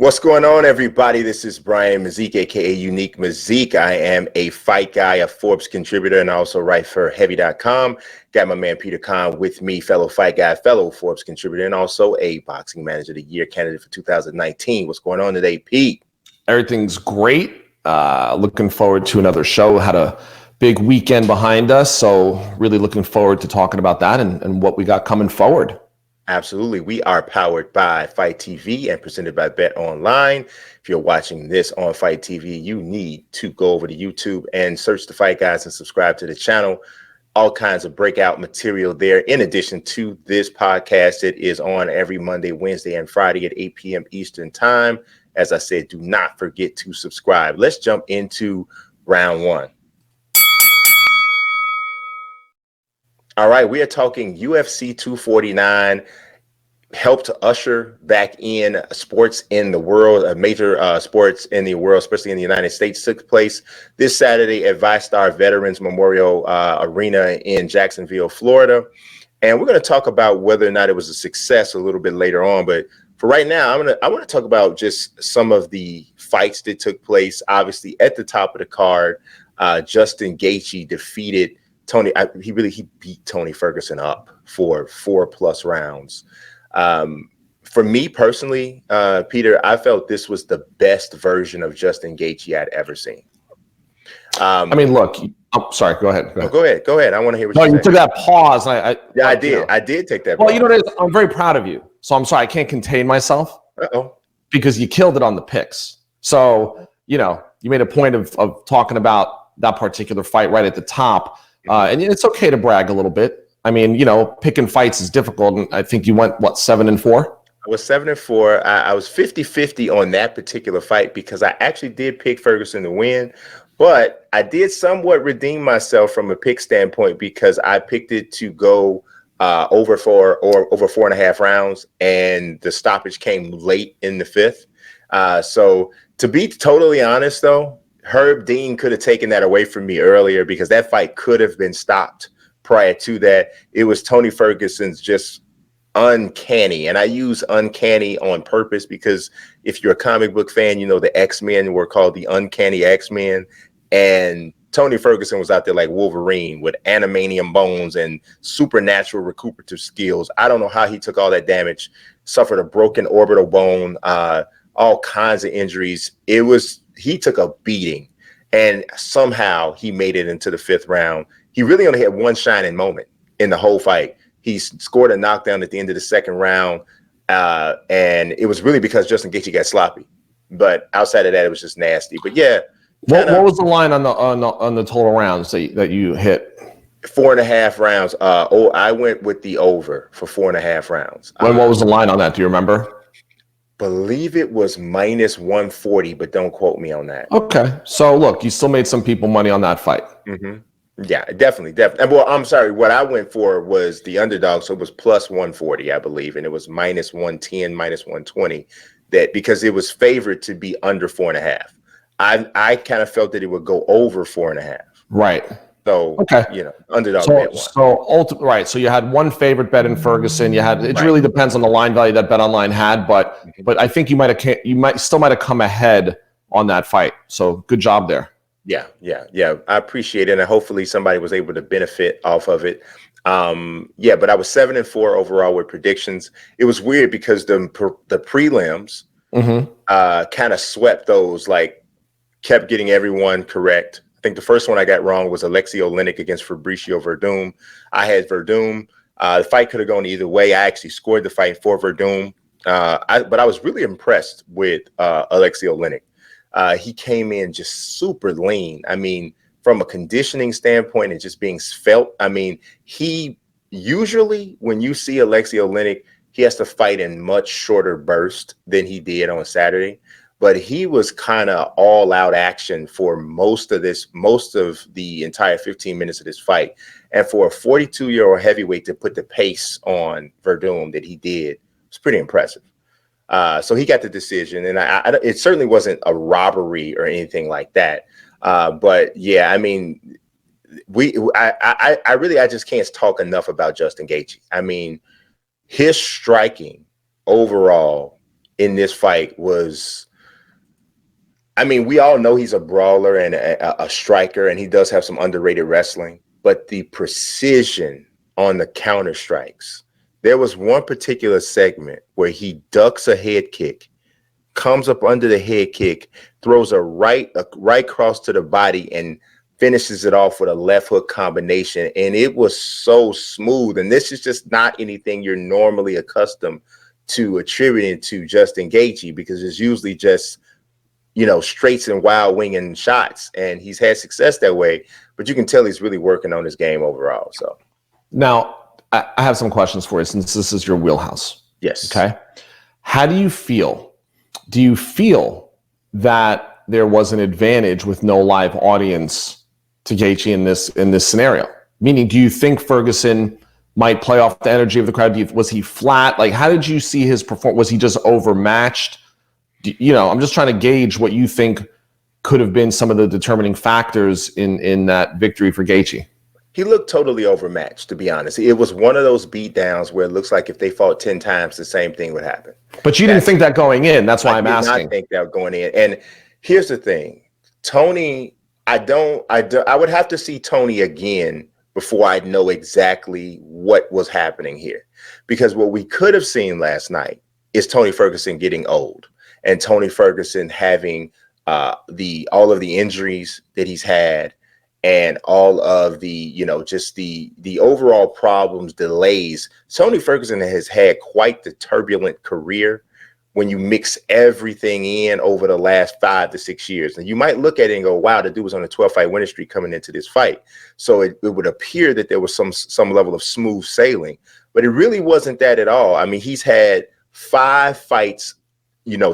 What's going on, everybody? This is Brian Mazique, aka Unique Mazique. I am a fight guy, a Forbes contributor, and I also write for Heavy.com. Got my man Peter Kahn with me, fellow fight guy, fellow Forbes contributor, and also a Boxing Manager of the Year candidate for 2019. What's going on today, Pete? Everything's great. Looking forward to another show. Had a big weekend behind us, so really looking forward to talking about that and what we got coming forward. Absolutely. We are powered by Fight TV and presented by Bet Online. If you're watching this on Fight TV, you need to go over to YouTube and search the Fight Guys and subscribe to the channel. All kinds of breakout material there. In addition to this podcast, it is on every Monday, Wednesday, and Friday at 8 p.m. Eastern time. As I said, do not forget to subscribe. Let's jump into round one. All right, we are talking UFC 249, helped to usher back in sports in the world, major sports in the world, especially in the United States, took place this Saturday at VyStar Veterans Memorial Arena in Jacksonville, Florida. And we're going to talk about whether or not it was a success a little bit later on. But for right now, I want to talk about just some of the fights that took place. Obviously, at the top of the card, Justin Gaethje defeated Tony. He beat Tony Ferguson up for 4+ rounds. For me personally, Peter, I felt this was the best version of Justin Gaethje I'd ever seen. I mean, look, I'm sorry. Go ahead. Go ahead. I want to hear what you took that pause. I did. I did take that. Well, pause. You know what it is? I'm very proud of you. So I'm sorry. I can't contain myself. Because you killed it on the picks. So, you made a point of talking about that particular fight right at the top. And it's okay to brag a little bit. I mean, picking fights is difficult. And I think you went, 7-4? I was 7-4. I was 50-50 on that particular fight because I actually did pick Ferguson to win. But I did somewhat redeem myself from a pick standpoint because I picked it to go over 4.5 rounds. And the stoppage came late in the fifth. So to be totally honest, though, Herb Dean could have taken that away from me earlier because that fight could have been stopped prior to that. It was Tony Ferguson's just uncanny. And I use uncanny on purpose because if you're a comic book fan, the X-Men were called the Uncanny X-Men. And Tony Ferguson was out there like Wolverine with animanium bones and supernatural recuperative skills. I don't know how he took all that damage, suffered a broken orbital bone, all kinds of injuries. He took a beating, and somehow he made it into the fifth round. He really only had one shining moment in the whole fight. He scored a knockdown at the end of the second round, and it was really because Justin Gaethje got sloppy. But outside of that, it was just nasty. But yeah, what was the line on the total rounds that you hit? 4.5 rounds. I went with the over for 4.5 rounds. What was the line on that? Do you remember? Believe it was -140, but don't quote me on that. Okay. So look, you still made some people money on that fight. Mm-hmm. Yeah, definitely. Well, I'm sorry. What I went for was the underdog. So it was +140, I believe. And it was -110, -120 because it was favored to be under 4.5. I kind of felt that it would go over 4.5. Right. So, okay. Underdog bet one. Right. So you had one favorite bet in Ferguson. It really depends on the line value that Bet Online had, but I think you might still have come ahead on that fight. So good job there. Yeah. I appreciate it. And hopefully somebody was able to benefit off of it. But I was 7-4 overall with predictions. It was weird because the prelims kind of swept those, kept getting everyone correct. I think the first one I got wrong was Alexei Olynyk against Fabricio Werdum. I had Werdum. The fight could have gone either way. I actually scored the fight for Werdum. But I was really impressed with Alexei Olynyk. He came in just super lean. I mean, from a conditioning standpoint and just being svelte. I mean, he usually, when you see Alexei Olynyk, he has to fight in much shorter bursts than he did on Saturday. But he was kind of all out action for most of the entire 15 minutes of this fight. And for a 42-year-old heavyweight to put the pace on Werdum that he did was pretty impressive. So he got the decision, and it certainly wasn't a robbery or anything like that. But yeah, I mean, I just can't talk enough about Justin Gaethje. I mean, his striking overall in this fight was, I mean, we all know he's a brawler and a striker, and he does have some underrated wrestling, but the precision on the counter strikes. There was one particular segment where he ducks a head kick, comes up under the head kick, throws a right cross to the body, and finishes it off with a left hook combination. And it was so smooth. And this is just not anything you're normally accustomed to attributing to Justin Gaethje, because it's usually just, you know, straights and wild winging shots. And he's had success that way, but you can tell he's really working on his game overall. So now I have some questions for you, since this is your wheelhouse. Yes. Okay. How do you feel? Do you feel that there was an advantage with no live audience to Gaethje in this scenario? Meaning, do you think Ferguson might play off the energy of the crowd? Was he flat? Like, how did you see his performance? Was he just overmatched? I'm just trying to gauge what you think could have been some of the determining factors in that victory for Gaethje. He looked totally overmatched, to be honest. It was one of those beatdowns where it looks like if they fought 10 times, the same thing would happen. But you didn't think that going in. That's why I'm asking. I did not think that going in. And here's the thing. Tony, I would have to see Tony again before I know exactly what was happening here. Because what we could have seen last night is Tony Ferguson getting old and Tony Ferguson having all of the injuries that he's had, and all of the, just the overall problems, delays. Tony Ferguson has had quite the turbulent career when you mix everything in over the last 5 to 6 years. And you might look at it and go, wow, the dude was on a 12-fight winning streak coming into this fight. So it would appear that there was some level of smooth sailing, but it really wasn't that at all. I mean, he's had 5 fights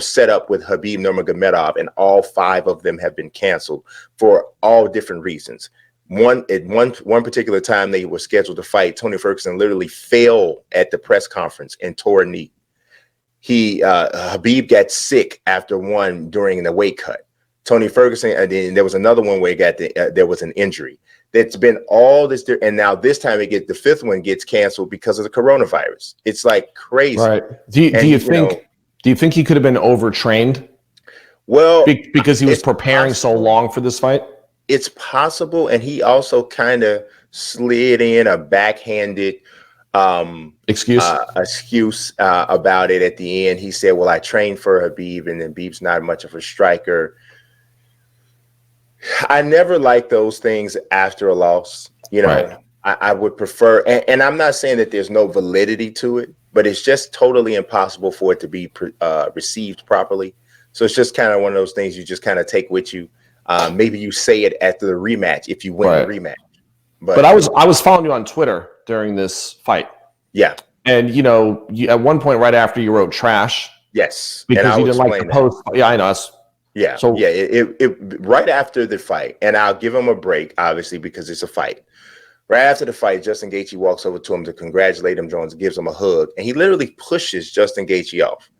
set up with Khabib Nurmagomedov, and all 5 of them have been canceled for all different reasons. One particular time they were scheduled to fight, Tony Ferguson literally fell at the press conference and tore a knee. Khabib got sick after one during the weight cut. Tony Ferguson, and then there was another one where there was an injury. That's been all this, and now this time the 5th one gets canceled because of the coronavirus. It's like crazy. Right? Do you think he could have been overtrained? Well, because he was preparing so long for this fight? It's possible. And he also kind of slid in a backhanded excuse about it at the end. He said, well, I trained for Khabib, and then Khabib's not much of a striker. I never like those things after a loss. Right. I would prefer, and I'm not saying that there's no validity to it, but it's just totally impossible for it to be received properly. So it's just kind of one of those things you just kind of take with you. Maybe you say it after the rematch if you win the rematch. But I was following you on Twitter during this fight. Yeah. And you at one point right after you wrote trash. Yes. Because you didn't like the post. Yeah, I know. Yeah. So yeah, it right after the fight, and I'll give him a break, obviously, because it's a fight. Right after the fight, Justin Gaethje walks over to him to congratulate him. Jones gives him a hug, and he literally pushes Justin Gaethje off.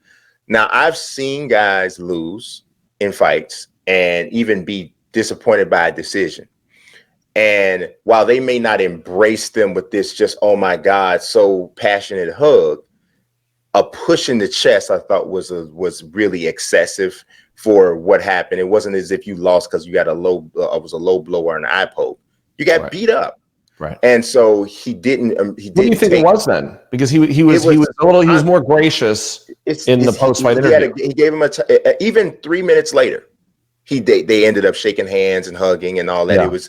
Now, I've seen guys lose in fights and even be disappointed by a decision. And while they may not embrace them with this just, oh my God, so passionate hug, a push in the chest I thought was really excessive for what happened. It wasn't as if you lost because you got a low blow or an eye poke. You got beat up. Right. And so he didn't. What do you think it was then? Because he was more gracious in the post-fight interview. He gave him even 3 minutes later, they ended up shaking hands and hugging and all that. Yeah. It was,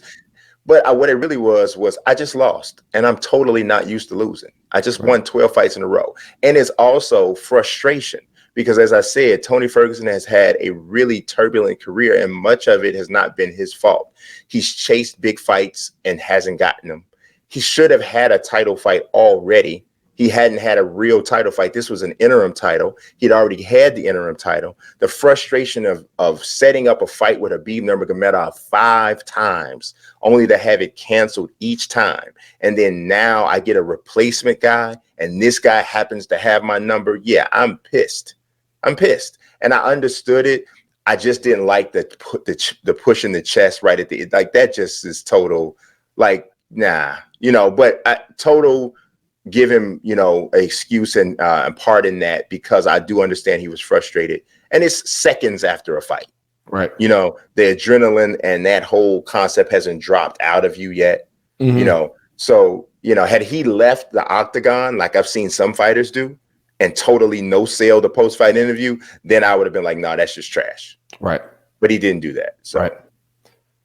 but what it really was I just lost, and I'm totally not used to losing. I just won 12 fights in a row, and it's also frustration because, as I said, Tony Ferguson has had a really turbulent career, and much of it has not been his fault. He's chased big fights and hasn't gotten them. He should have had a title fight already. He hadn't had a real title fight. This was an interim title. He'd already had the interim title. The frustration of setting up a fight with Khabib Nurmagomedov 5 times, only to have it canceled each time. And then now I get a replacement guy, and this guy happens to have my number. Yeah, I'm pissed. And I understood it. I just didn't like the push in the chest right at the, like, that just is total, like, nah, but total give him, you know, an excuse and pardon that, because I do understand he was frustrated, and it's seconds after a fight. Right. You know, the adrenaline and that whole concept hasn't dropped out of you yet. You know, so, you know, had he left the octagon like I've seen some fighters do and totally no sell the post-fight interview, then I would have been like, no, that's just trash. Right. But he didn't do that. So,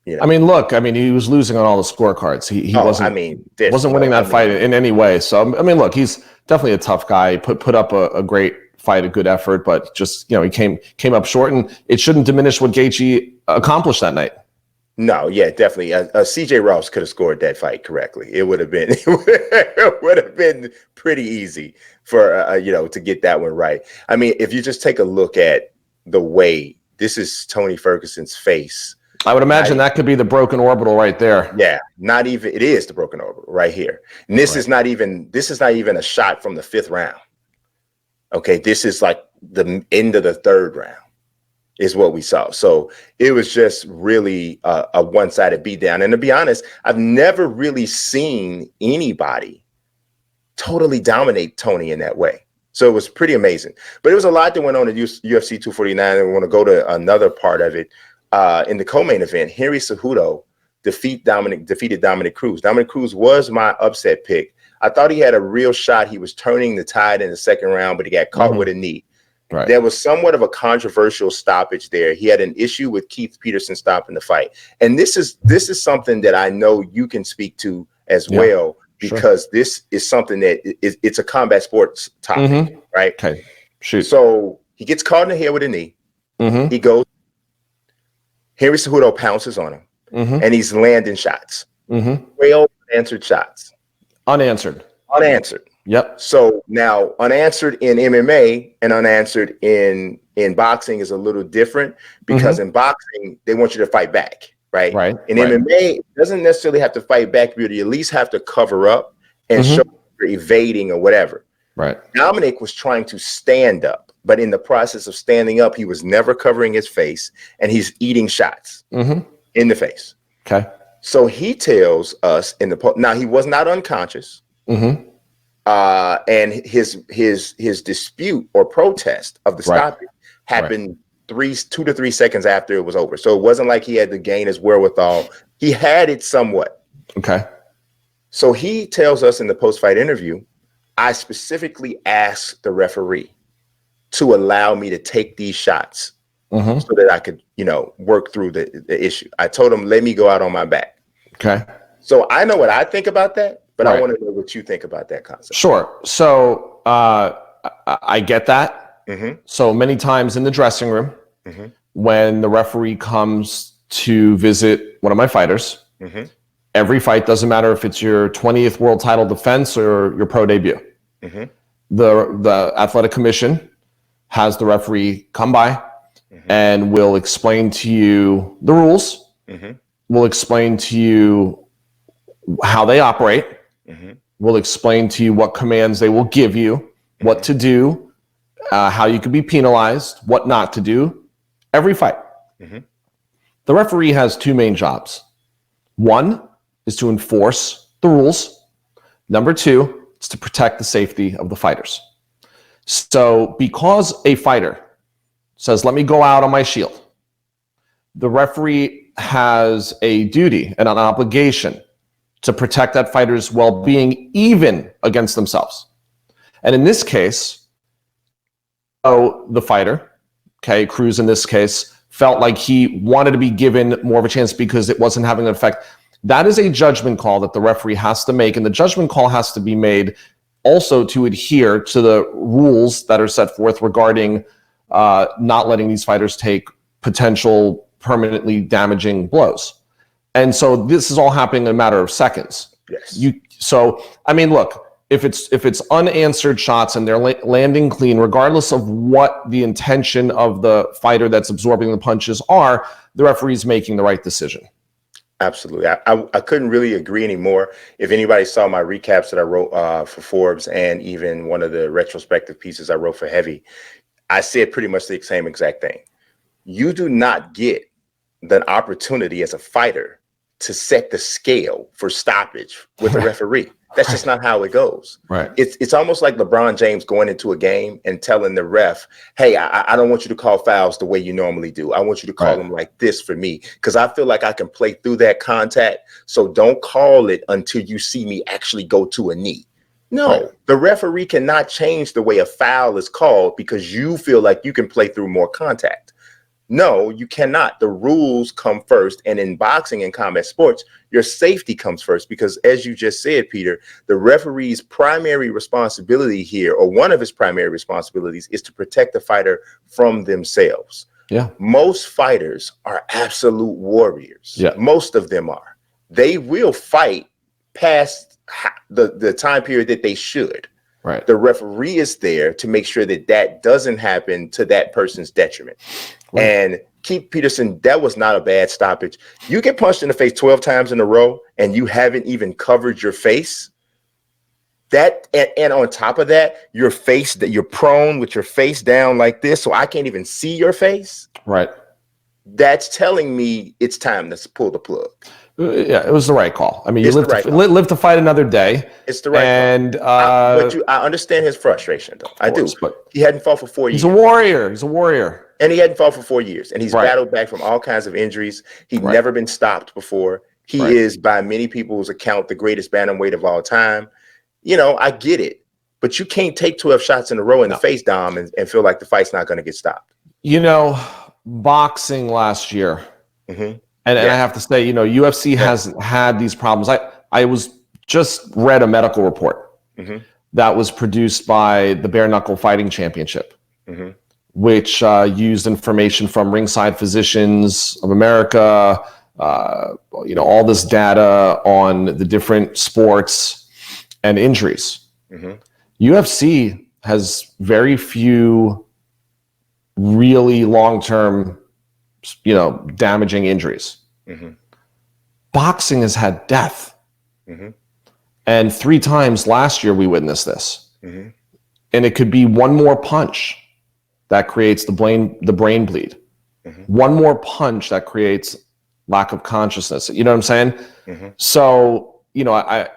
you know. I mean, look, I mean, he was losing on all the scorecards. He wasn't, wasn't winning that fight in any way. So, I mean, look, he's definitely a tough guy. He put up a great fight, a good effort, but just, you know, he came up short, and it shouldn't diminish what Gaethje accomplished that night. No, yeah, definitely. CJ Ross could have scored that fight correctly. It would have been pretty easy for you know, to get that one right. I mean, if you just take a look at the way this is Tony Ferguson's face, I would imagine that could be the broken orbital right there. Yeah, not even, it is the broken orbital right here. And this is not even a shot from the 5th round. Okay, this is like the end of the 3rd round is what we saw. So it was just really a one-sided beatdown. And to be honest, I've never really seen anybody totally dominate Tony in that way. So it was pretty amazing. But it was a lot that went on at UFC 249, and we want to go to another part of it. In the co-main event, Henry Cejudo defeated Dominic Cruz. Dominic Cruz was my upset pick. I thought he had a real shot. He was turning the tide in the 2nd round, but he got caught with a knee. Right. There was somewhat of a controversial stoppage there. He had an issue with Keith Peterson stopping the fight. And this is something that I know you can speak to as well, because this is something that it's a combat sports topic, right? Okay, shoot. So he gets caught in the head with a knee. He goes, Henry Cejudo pounces on him, and he's landing shots. 12 unanswered shots. Unanswered. Yep. So now unanswered in MMA and unanswered in boxing is a little different, because in boxing, they want you to fight back, right? In MMA, it doesn't necessarily have to fight back, but you at least have to cover up and show you're evading or whatever. Right. Dominic was trying to stand up, but in the process of standing up, he was never covering his face, and he's eating shots in the face. Okay. So he tells us now he was not unconscious. And his dispute or protest of the stoppage happened 2 to 3 seconds after it was over. So it wasn't like he had to gain his wherewithal. He had it somewhat. Okay. So he tells us in the post-fight interview, I specifically asked the referee to allow me to take these shots so that I could, you know, work through the issue. I told him, let me go out on my back. Okay. So I know what I think about that, but I want to know what you think about that concept. Sure. So I get that. So many times in the dressing room, when the referee comes to visit one of my fighters, every fight, doesn't matter if it's your 20th world title defense or your pro debut, the athletic commission has the referee come by and will explain to you the rules, will explain to you how they operate, will explain to you what commands they will give you, what to do, how you can be penalized, what not to do, every fight. The referee has 2 main jobs. One is to enforce the rules. Number 2 is to protect the safety of the fighters. So because a fighter says, let me go out on my shield, the referee has a duty and an obligation to protect that fighter's well-being, even against themselves. And in this case, the fighter, Cruz in this case, felt like he wanted to be given more of a chance because it wasn't having an effect. That is a judgment call that the referee has to make, and the judgment call has to be made also to adhere to the rules that are set forth regarding not letting these fighters take potential permanently damaging blows. And so this is all happening in a matter of seconds. Yes. So I mean, look, if it's unanswered shots and they're landing clean, regardless of what the intention of the fighter that's absorbing the punches are, the referee's making the right decision. Absolutely. I couldn't really agree anymore. If anybody saw my recaps that I wrote for Forbes, and even one of the retrospective pieces I wrote for Heavy, I said pretty much the same exact thing. You do not get the opportunity as a fighter to set the scale for stoppage with the referee. That's just not how it goes. Right. It's almost like LeBron James going into a game and telling the ref, hey, I don't want you to call fouls the way you normally do. I want you to call them like this for me, because I feel like I can play through that contact. So don't call it until you see me actually go to a knee. No, the referee cannot change the way a foul is called because you feel like you can play through more contact. No, you cannot. The rules come first. And in boxing and combat sports, your safety comes first, because as you just said, Peter, the referee's primary responsibility here, or one of his primary responsibilities, is to protect the fighter from themselves. Yeah. Most fighters are absolute warriors. Yeah. Most of them are. They will fight past the time period that they should. Right. The referee is there to make sure that that doesn't happen to that person's detriment. Right. And Keith Peterson, that was not a bad stoppage. You get punched in the face 12 times in a row and you haven't even covered your face. That and on top of that, your face, that you're prone with your face down like this, so I can't even see your face. Right. That's telling me it's time to pull the plug. Yeah, it was the right call. I mean, you live to fight another day. It's the right call. But I understand his frustration, though. I do. But he hadn't fought for 4 years. He's a warrior. He's a warrior. And he hadn't fought for 4 years. And he's battled back from all kinds of injuries. He'd never been stopped before. He is, by many people's account, the greatest bantamweight of all time. You know, I get it. But you can't take 12 shots in a row in the face, Dom, and feel like the fight's not going to get stopped. You know, boxing last year. Mm-hmm. And I have to say, you know, UFC hasn't had these problems. I was just read a medical report that was produced by the Bare Knuckle Fighting Championship, which used information from Ringside Physicians of America, you know, all this data on the different sports and injuries. UFC has very few really long-term, you know, damaging injuries. Boxing has had death. And 3 times last year we witnessed this. And it could be one more punch that creates the brain bleed. One more punch that creates lack of consciousness. You know what I'm saying? So, you know, I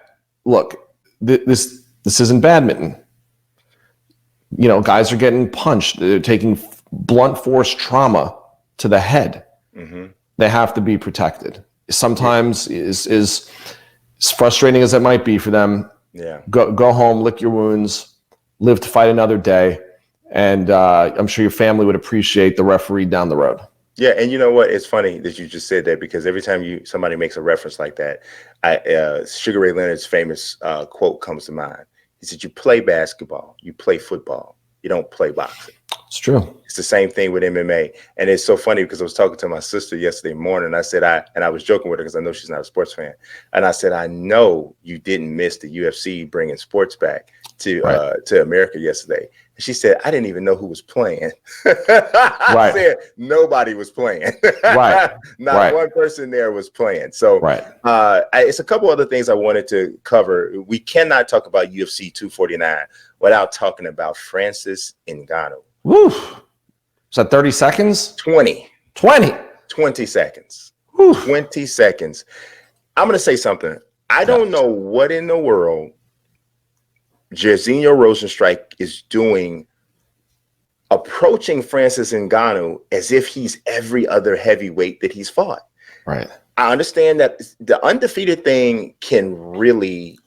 look, this isn't badminton. You know, guys are getting punched. They're taking blunt force trauma to the head. They have to be protected. Sometimes is frustrating as it might be for them. Go home, lick your wounds, live to fight another day, and I'm sure your family would appreciate the referee down the road. Yeah, and you know what? It's funny that you just said that, because every time somebody makes a reference like that, Sugar Ray Leonard's famous quote comes to mind. He said, "You play basketball, you play football, you don't play boxing." It's true. It's the same thing with MMA. And it's so funny because I was talking to my sister yesterday morning, and I said, I was joking with her because I know she's not a sports fan. And I said, I know you didn't miss the UFC bringing sports back to America yesterday. And she said, I didn't even know who was playing. I said, nobody was playing. Not one person there was playing. So it's a couple other things I wanted to cover. We cannot talk about UFC 249 without talking about Francis Ngannou. Woo. Is that 30 seconds? 20 seconds. Woo. 20 seconds. I'm going to say something. I don't know what in the world Jairzinho Rozenstruik is doing approaching Francis Ngannou as if he's every other heavyweight that he's fought. Right. I understand that the undefeated thing can really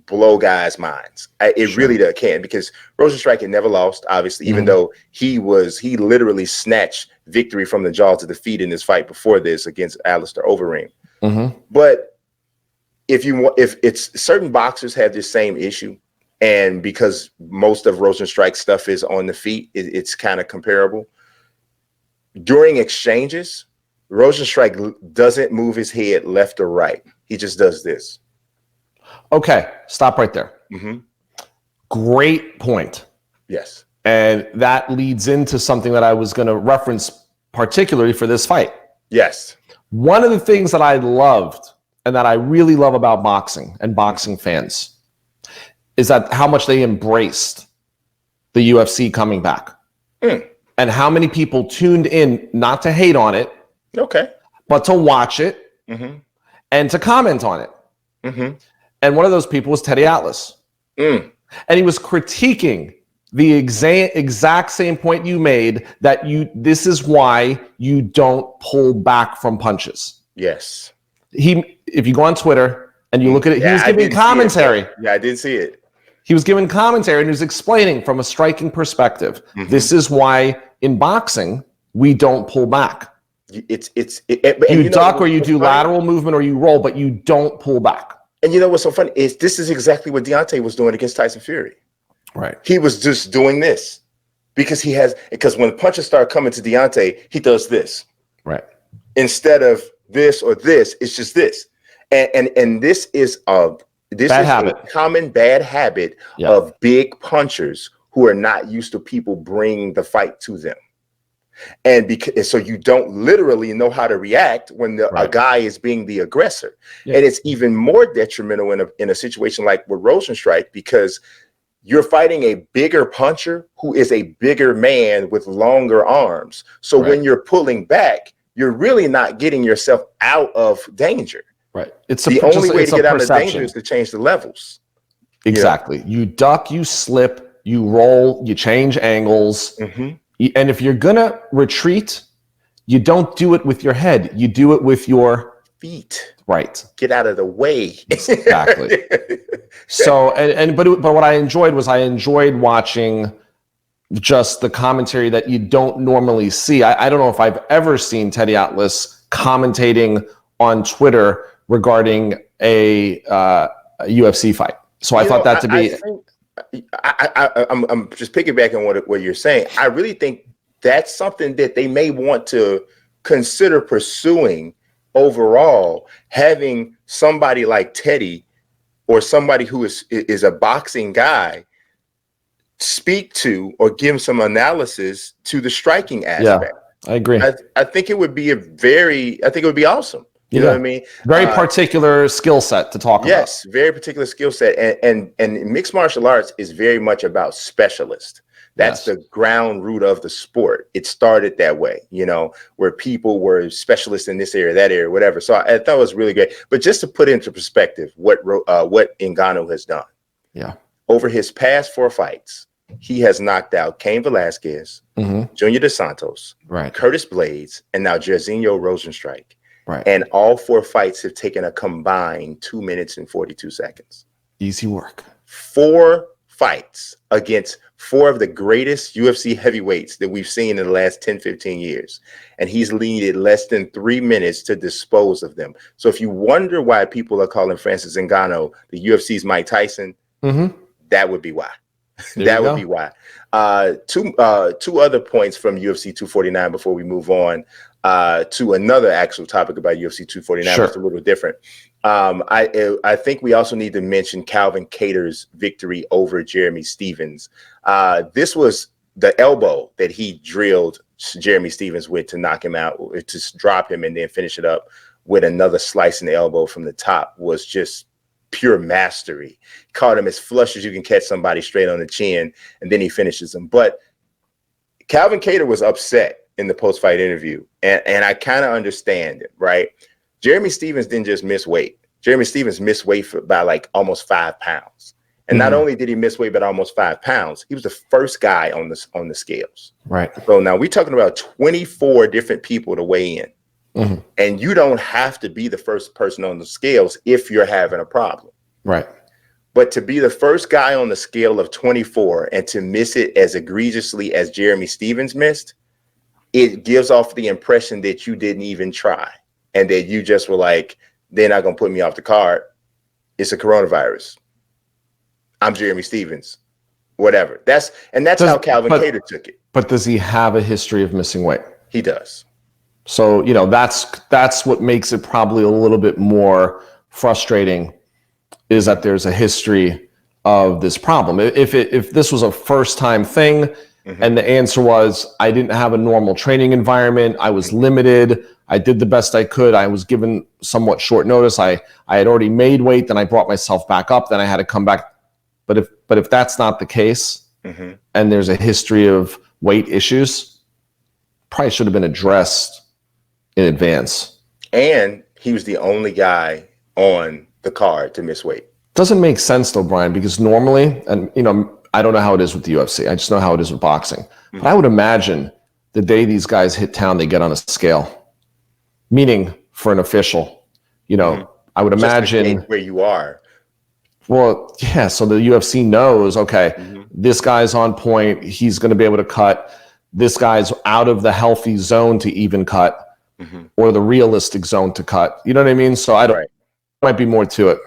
blow guys' minds. It really can, because Rozenstruik had never lost, obviously, even though he literally snatched victory from the jaws of defeat in this fight before this against Alistair Overeem. But if it's certain boxers have this same issue, and because most of Rozenstruik's stuff is on the feet, it's kind of comparable. During exchanges, Rozenstruik doesn't move his head left or right. He just does this. Okay, stop right there. Great point. Yes. And that leads into something that I was going to reference particularly for this fight. Yes. One of the things that I loved and that I really love about boxing and boxing fans is that how much they embraced the UFC coming back. And how many people tuned in, not to hate on it, but to watch it and to comment on it. Mm-hmm. And one of those people was Teddy Atlas. Mm. And he was critiquing the exact same point you made, that this is why you don't pull back from punches. Yes. If you go on Twitter and you look at it, he was giving commentary. Yeah, I did see it. He was giving commentary and he was explaining from a striking perspective. Mm-hmm. This is why in boxing we don't pull back. You duck or you do lateral movement or you roll, but you don't pull back. And you know what's so funny is this is exactly what Deontay was doing against Tyson Fury. Right. He was just doing this because when punches start coming to Deontay, he does this. Right. Instead of this or this, it's just this. And this is a common bad habit of big punchers who are not used to people bringing the fight to them. And so you don't literally know how to react when a guy is being the aggressor. Yeah. And it's even more detrimental in a situation like with Rosenstrike, because you're fighting a bigger puncher who is a bigger man with longer arms. So when you're pulling back, you're really not getting yourself out of danger. Right. The only way to get out of danger is to change the levels. Exactly. Yeah. You duck, you slip, you roll, you change angles. Mm-hmm. And if you're going to retreat, you don't do it with your head. You do it with your feet. Right. Get out of the way. Exactly. So, but what I enjoyed was watching just the commentary that you don't normally see. I don't know if I've ever seen Teddy Atlas commentating on Twitter regarding a UFC fight. So I thought that to be... I'm just piggybacking on what you're saying. I really think that's something that they may want to consider pursuing overall, having somebody like Teddy or somebody who is a boxing guy speak to or give some analysis to the striking aspect. Yeah, I agree. I think it would be awesome. You know what I mean? Very particular skill set to talk about. Yes, very particular skill set. And mixed martial arts is very much about specialists. That's the ground root of the sport. It started that way, where people were specialists in this area, that area, whatever. So I thought it was really great. But just to put into perspective what Ngannou has done. Yeah. Over his past 4 fights, he has knocked out Cain Velasquez, Junior Dos Santos, Curtis Blades, and now Jairzinho Rosenstrike. Right. And all 4 fights have taken a combined 2 minutes and 42 seconds. Easy work. 4 fights against 4 of the greatest UFC heavyweights that we've seen in the last 10, 15 years. And he's needed less than 3 minutes to dispose of them. So if you wonder why people are calling Francis Ngannou the UFC's Mike Tyson, that would be why. That would be why. Two other points from UFC 249 before we move on to another actual topic about UFC 249. Sure. It's a little different. I think we also need to mention Calvin Kattar's victory over Jeremy Stephens. This was the elbow that he drilled Jeremy Stephens with to knock him out, to drop him and then finish it up with another slice in the elbow from the top, was just pure mastery. Caught him as flush as you can catch somebody straight on the chin, and then he finishes him. But Calvin Kattar was upset in the post-fight interview, and I kind of understand it, right? Jeremy Stephens didn't just miss weight. Jeremy Stephens missed weight by like almost 5 pounds. And not only did he miss weight by almost 5 pounds, he was the first guy on the scales. Right. So now we're talking about 24 different people to weigh in. And you don't have to be the first person on the scales if you're having a problem. Right. But to be the first guy on the scale of 24 and to miss it as egregiously as Jeremy Stephens missed, it gives off the impression that you didn't even try and that you just were like, they're not going to put me off the card. It's a coronavirus. I'm Jeremy Stephens. Whatever. That's how Calvin Kattar took it. But does he have a history of missing weight? He does. So, that's what makes it probably a little bit more frustrating, is that there's a history of this problem. If this was a first-time thing, and the answer was, I didn't have a normal training environment, I was limited, I did the best I could, I was given somewhat short notice, I had already made weight, then I brought myself back up, then I had to come back. But if that's not the case, and there's a history of weight issues, probably should have been addressed in advance. And he was the only guy on the card to miss weight. Doesn't make sense though, Brian, because normally, and I don't know how it is with the UFC. I just know how it is with boxing. But I would imagine the day these guys hit town, they get on a scale. Meaning for an official, I would imagine where you are. Well, yeah. So the UFC knows, okay, this guy's on point. He's going to be able to cut. This guy's out of the healthy zone to even cut, or the realistic zone to cut. You know what I mean? So I don't. Right. Might be more to it.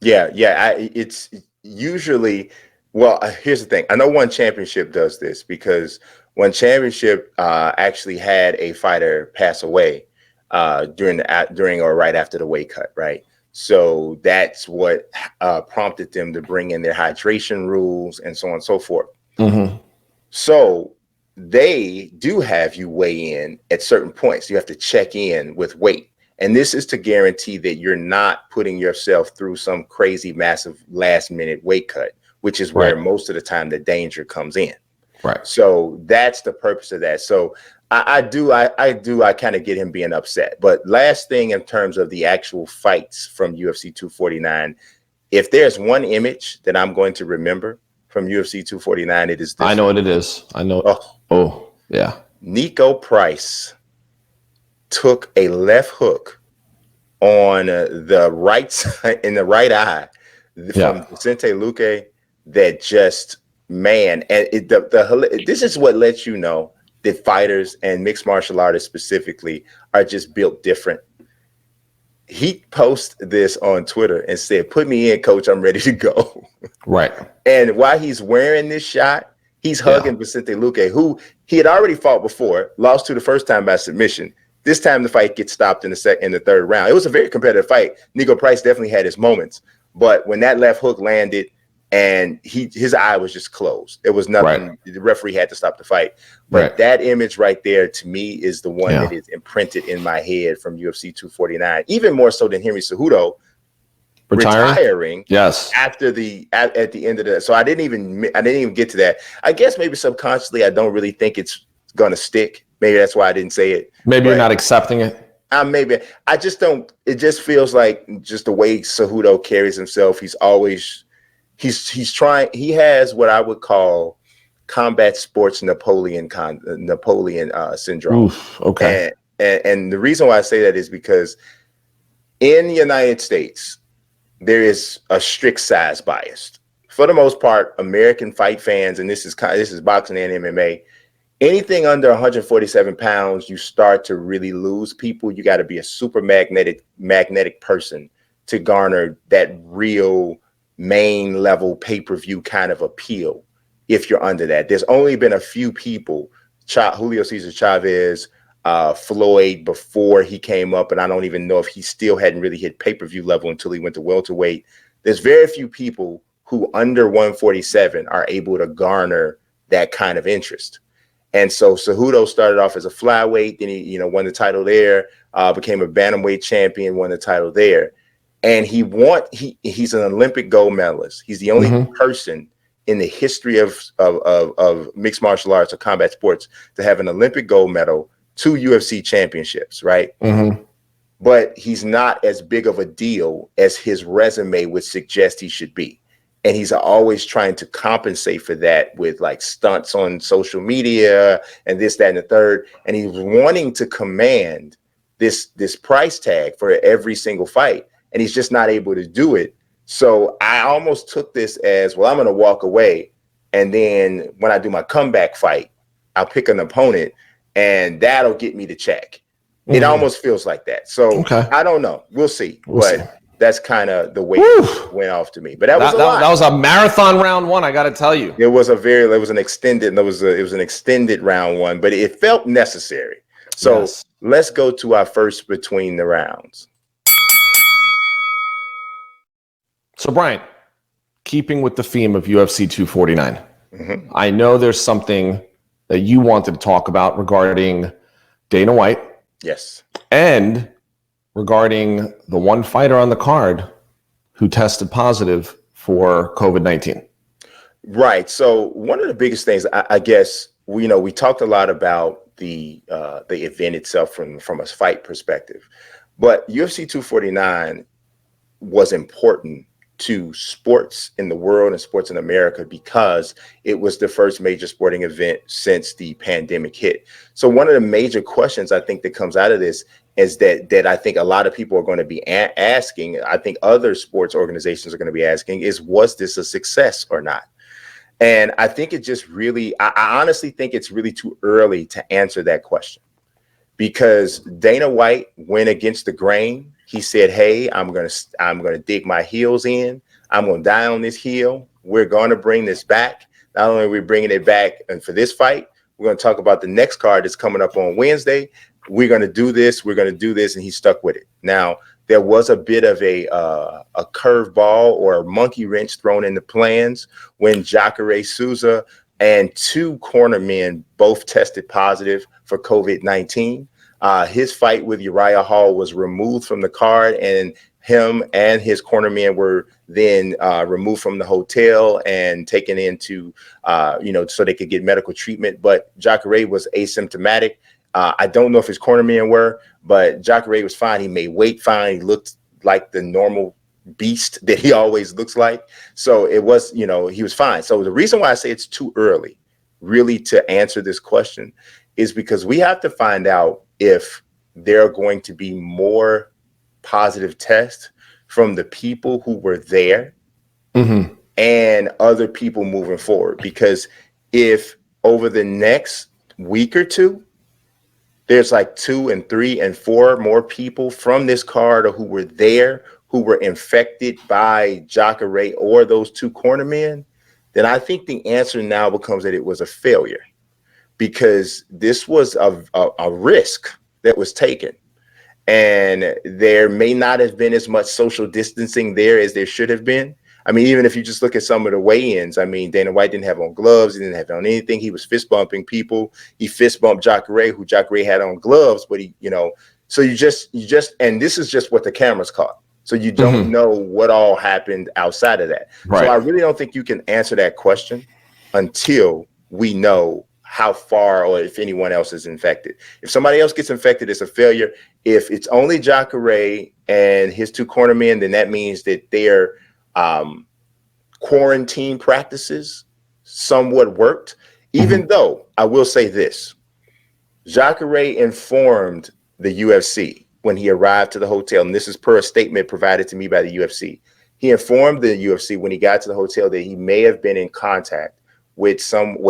Yeah. It's usually. Well, here's the thing. I know One Championship does this because One Championship actually had a fighter pass away during or right after the weight cut, right? So that's what prompted them to bring in their hydration rules and so on and so forth. So they do have you weigh in at certain points. You have to check in with weight. And this is to guarantee that you're not putting yourself through some crazy, massive last minute weight cut, which is where most of the time the danger comes in. Right. So that's the purpose of that. So I kind of get him being upset. But last thing in terms of the actual fights from UFC 249, if there's one image that I'm going to remember from UFC 249, it is this. I know what it is. I know. Oh, yeah. Niko Price took a left hook on the right side in the right eye from Vicente Luque that just, man, and this is what lets you know that fighters and mixed martial artists specifically are just built different. He posted this on Twitter and said, "Put me in, coach. I'm ready to go." Right. And while he's wearing this shot, he's hugging Vicente Luque, who he had already fought before, lost to the first time by submission. This time the fight gets stopped in the third round. It was a very competitive fight. Niko Price definitely had his moments, but when that left hook landed and his eye was just closed, it was nothing. Right. The referee had to stop the fight. But that image right there, to me, is the one that is imprinted in my head from UFC 249, even more so than Henry Cejudo retiring. Yes. At the end of the, so I didn't even get to that. I guess maybe subconsciously I don't really think it's gonna stick. Maybe that's why I didn't say it. Maybe you're not accepting it. Maybe I just don't. It just feels like just the way Cejudo carries himself. He's always he's trying. He has what I would call combat sports Napoleon syndrome. Oof, okay. And the reason why I say that is because in the United States there is a strict size bias. For the most part, American fight fans, and this is boxing and MMA. Anything under 147 pounds, you start to really lose people. You got to be a super magnetic person to garner that real main level pay-per-view kind of appeal. If you're under that, there's only been a few people, Julio Cesar Chavez, Floyd before he came up, and I don't even know if he still hadn't really hit pay-per-view level until he went to welterweight. There's very few people who under 147 are able to garner that kind of interest. And so Cejudo started off as a flyweight, then he, won the title there, became a bantamweight champion, won the title there. And he's an Olympic gold medalist. He's the only person in the history of mixed martial arts or combat sports to have an Olympic gold medal, 2 UFC championships, right? But he's not as big of a deal as his resume would suggest he should be. And he's always trying to compensate for that with like stunts on social media and this, that, and the third. And he's wanting to command this price tag for every single fight. And he's just not able to do it. So I almost took this as, well, I'm going to walk away. And then when I do my comeback fight, I'll pick an opponent and that'll get me the check. It almost feels like that. So I don't know. We'll see. That's kind of the way it went off to me. But that was a marathon round one, I got to tell you. It was an extended round one, but it felt necessary. So let's go to our first between the rounds. So Brian, keeping with the theme of UFC 249, I know there's something that you wanted to talk about regarding Dana White. Yes. And regarding the one fighter on the card who tested positive for COVID-19. Right. So one of the biggest things, I guess, we talked a lot about the event itself from a fight perspective. But UFC 249 was important to sports in the world and sports in America because it was the first major sporting event since the pandemic hit. So one of the major questions I think that comes out of this is that I think a lot of people are going to be asking, I think other sports organizations are going to be asking, is was this a success or not? And I think it just really, I honestly think it's really too early to answer that question, because Dana White went against the grain. He said, hey, I'm gonna dig my heels in. I'm gonna die on this hill. We're gonna bring this back. Not only are we bringing it back and for this fight, we're gonna talk about the next card that's coming up on Wednesday. We're gonna do this. We're gonna do this, and he stuck with it. Now, there was a bit of a curveball or a monkey wrench thrown in the plans when Jacare Souza and two cornermen both tested positive for COVID-19. His fight with Uriah Hall was removed from the card, and him and his cornermen were then removed from the hotel and taken into, so they could get medical treatment. But Jacare was asymptomatic. I don't know if his cornermen were, but Jacare was fine. He made weight fine. He looked like the normal beast that he always looks like. So it was, he was fine. So the reason why I say it's too early really to answer this question is because we have to find out if there are going to be more positive tests from the people who were there and other people moving forward. Because if over the next week or two, there's like 2 and 3 and 4 more people from this card or who were there who were infected by Jacare or those two cornermen, then I think the answer now becomes that it was a failure, because this was a risk that was taken. And there may not have been as much social distancing there as there should have been. I mean, even if you just look at some of the weigh-ins, I mean, Dana White didn't have on gloves. He didn't have on anything. He was fist bumping people. He fist bumped Jacare, who Jacare had on gloves, but so you just, and this is just what the cameras caught. So you don't know what all happened outside of that. Right. So I really don't think you can answer that question until we know how far or if anyone else is infected. If somebody else gets infected, it's a failure. If it's only Jacare and his two cornermen, then that means that their quarantine practices somewhat worked. Even though I will say this, Jacare informed the UFC when he arrived to the hotel, and this is per a statement provided to me by the UFC. He informed the UFC when he got to the hotel that he may have been in contact with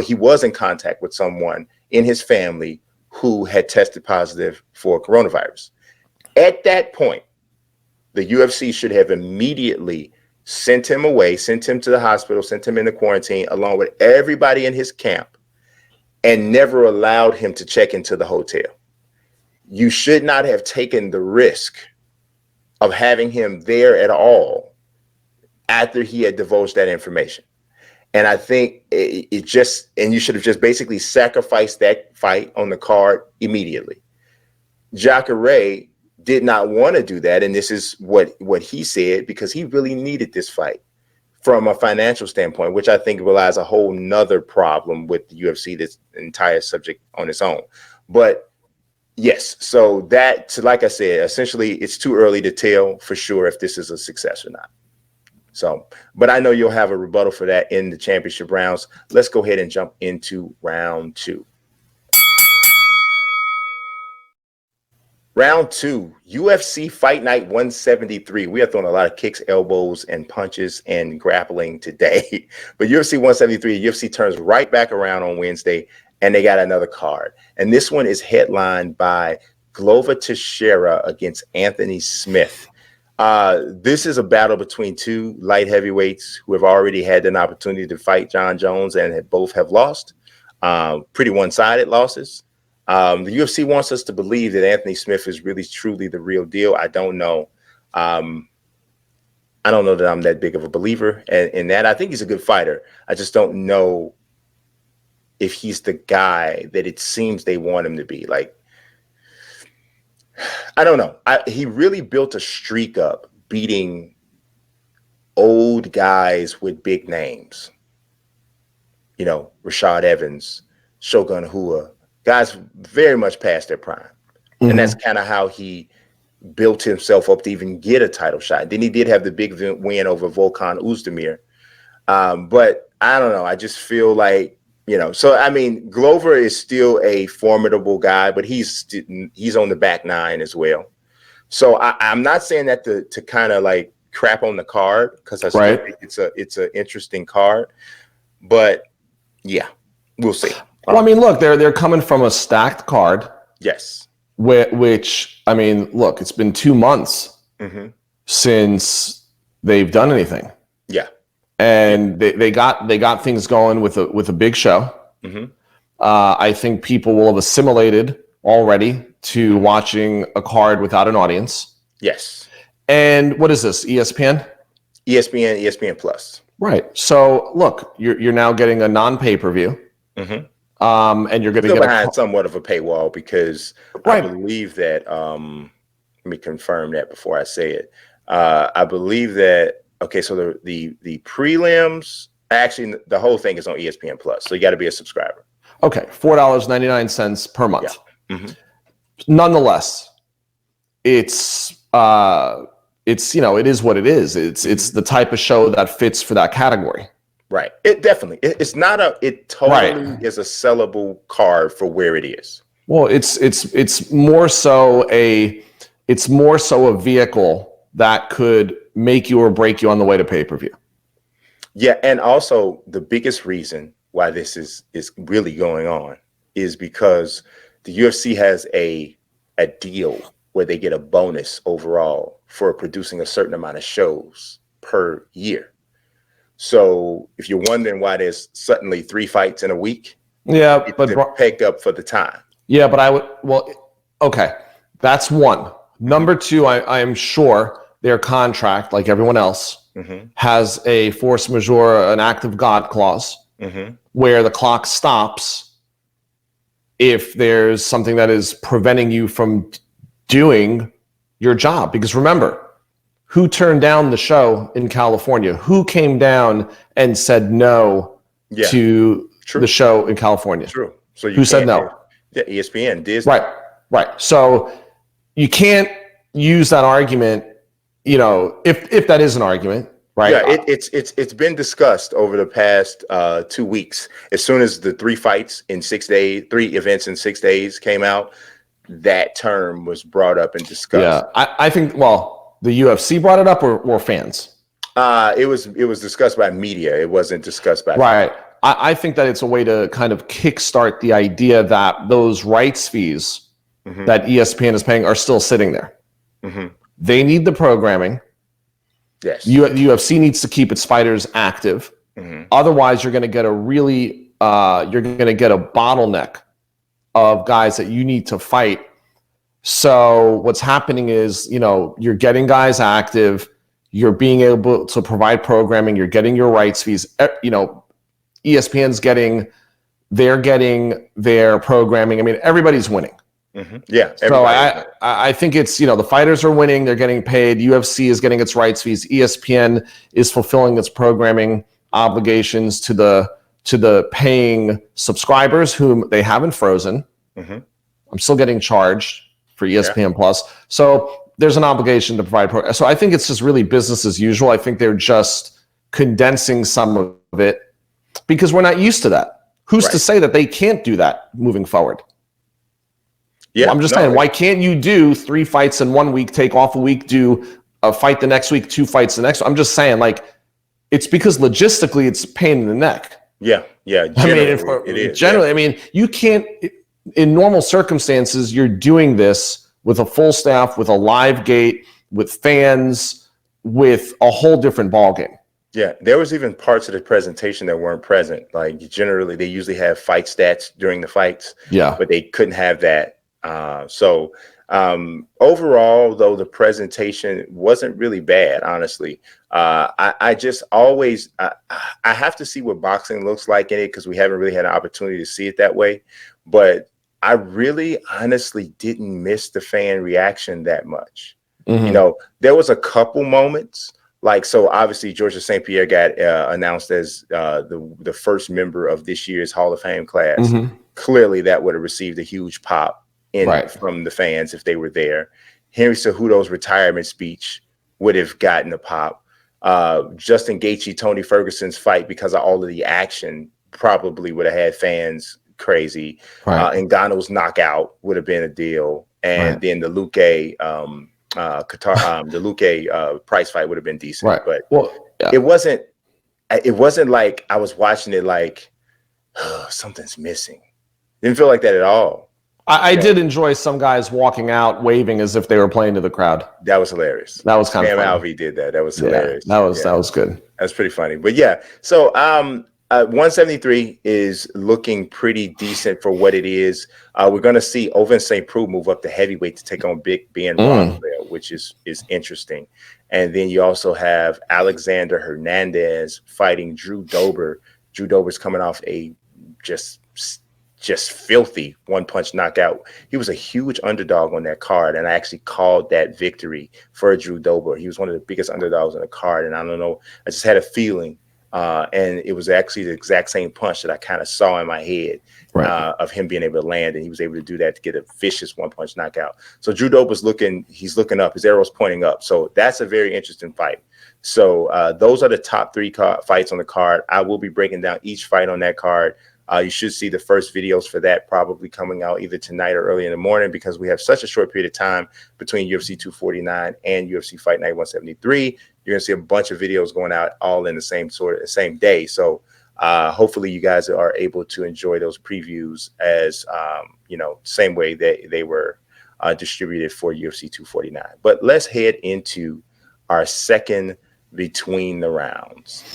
he was in contact with someone in his family who had tested positive for coronavirus. At that point, the UFC should have immediately sent him away, sent him to the hospital, sent him into quarantine along with everybody in his camp, and never allowed him to check into the hotel. You should not have taken the risk of having him there at all after he had divulged that information. And I think and you should have just basically sacrificed that fight on the card immediately. Jacare did not want to do that. And this is what he said, because he really needed this fight from a financial standpoint, which I think relies a whole nother problem with the UFC, this entire subject on its own. But yes, so like I said, essentially it's too early to tell for sure if this is a success or not. So, but I know you'll have a rebuttal for that in the championship rounds. Let's go ahead and jump into round 2. Round 2, UFC Fight Night 173. We are throwing a lot of kicks, elbows, and punches and grappling today. But UFC 173, UFC turns right back around on Wednesday, and they got another card. And this one is headlined by Glover Teixeira against Anthony Smith. This is a battle between two light heavyweights who have already had an opportunity to fight John Jones and both have lost. Pretty one-sided losses. The UFC wants us to believe that Anthony Smith is really truly the real deal. I don't know. I don't know that I'm that big of a believer in that. I think he's a good fighter. I just don't know if he's the guy that it seems they want him to be. Like, I don't know. He really built a streak up beating old guys with big names. Rashad Evans, Shogun Rua, guys very much past their prime. And that's kind of how he built himself up to even get a title shot. Then he did have the big win over Volkan Oezdemir. But I don't know. I just feel like, so I mean, Glover is still a formidable guy, but he's on the back nine as well. So I'm not saying that to kind of like crap on the card, because I still think it's an interesting card. But yeah, we'll see. Well, I mean, look, they're coming from a stacked card. Yes. Which, I mean, look, it's been 2 months since they've done anything. Yeah. And they got things going with a big show. I think people will have assimilated already to watching a card without an audience. Yes. And what is this? ESPN? ESPN Plus. Right. So look, you're now getting a non-pay-per-view. And you're going to get behind somewhat of a paywall, because I believe that. Let me confirm that before I say it. I believe that. Okay, so the prelims, actually, the whole thing is on ESPN Plus, so you got to be a subscriber. Okay, $4.99 per month. Yeah. Nonetheless, it's it is what it is. It's the type of show that fits for that category. Right. It definitely. It's not it totally is a sellable card for where it is. Well, it's more so a vehicle that could make you or break you on the way to pay-per-view. Yeah, and also the biggest reason why this is really going on is because the UFC has a deal where they get a bonus overall for producing a certain amount of shows per year. So if you're wondering why there's suddenly 3 fights in a week, but pegged up for the time. Yeah, but okay, that's one. Number two, I am sure their contract, like everyone else, has a force majeure, an act of God clause, where the clock stops if there's something that is preventing you from doing your job. Because remember, who turned down the show in California? Who came down and said no to the show in California? True. So who said no? Yeah, ESPN, Disney. Right. So you can't use that argument, if that is an argument, right? Yeah, it's been discussed over the past 2 weeks. As soon as the 3 fights in 6 days, 3 events in 6 days came out, that term was brought up and discussed. Yeah, I think, the UFC brought it up or fans? It was discussed by media. It wasn't discussed by fans. I think that it's a way to kind of kickstart the idea that those rights fees that ESPN is paying are still sitting there. They need the programming. Yes. UFC needs to keep its fighters active. Otherwise, you're going to get a bottleneck of guys that you need to fight. So what's happening is, you're getting guys active, you're being able to provide programming, you're getting your rights fees. ESPN's getting their programming. I mean, everybody's winning. Yeah. So I think it's, the fighters are winning, they're getting paid. UFC is getting its rights fees. ESPN is fulfilling its programming obligations to the paying subscribers whom they haven't frozen. I'm still getting charged for ESPN Plus. So there's an obligation to provide program. So I think it's just really business as usual. I think they're just condensing some of it because we're not used to that. Who's to say that they can't do that moving forward? Yeah, I'm just saying, why can't you do 3 fights in 1 week, take off a week, do a fight the next week, 2 fights the next? I'm just saying, it's because logistically it's a pain in the neck. Yeah. It is. Generally, I mean, you can't. In normal circumstances, you're doing this with a full staff, with a live gate, with fans, with a whole different ballgame. Yeah, there was even parts of the presentation that weren't present. Like generally, they usually have fight stats during the fights. Yeah, but they couldn't have that. Overall, though, the presentation wasn't really bad, honestly. I just always I have to see what boxing looks like in it because we haven't really had an opportunity to see it that way. But I really honestly didn't miss the fan reaction that much. There was a couple moments. So obviously Georgia St. Pierre got announced as the first member of this year's Hall of Fame class. Clearly that would have received a huge pop from the fans if they were there. Henry Cejudo's retirement speech would have gotten a pop. Justin Gaethje, Tony Ferguson's fight, because of all of the action, probably would have had fans crazy. Right. Ngannou's knockout would have been a deal, and then the Luque Price fight would have been decent. Right. But yeah. it wasn't like I was watching it like, oh, something's missing. Didn't feel like that at all. I did enjoy some guys walking out waving as if they were playing to the crowd. That was hilarious. That was kind of funny. Alvey did that. That was hilarious. That was good. That was pretty funny. But yeah, so 173 is looking pretty decent for what it is. We're going to see Ovince St. Preux move up to heavyweight to take on Big Ben Rothwell, which is interesting. And then you also have Alexander Hernandez fighting Drew Dober. Drew Dober's coming off a just filthy one-punch knockout. He was a huge underdog on that card, and I actually called that victory for Drew Dober. He was one of the biggest underdogs on the card, and I don't know, I just had a feeling, and it was actually the exact same punch that I kind of saw in my head of him being able to land, and he was able to do that to get a vicious one-punch knockout. So Drew Dober's looking up. His arrow's pointing up. So that's a very interesting fight. So those are the top 3 fights on the card. I will be breaking down each fight on that card. You should see the first videos for that probably coming out either tonight or early in the morning, because we have such a short period of time between UFC 249 and UFC Fight Night 173. You're going to see a bunch of videos going out all in the same day. So hopefully you guys are able to enjoy those previews as, same way that they were distributed for UFC 249. But let's head into our second between the rounds.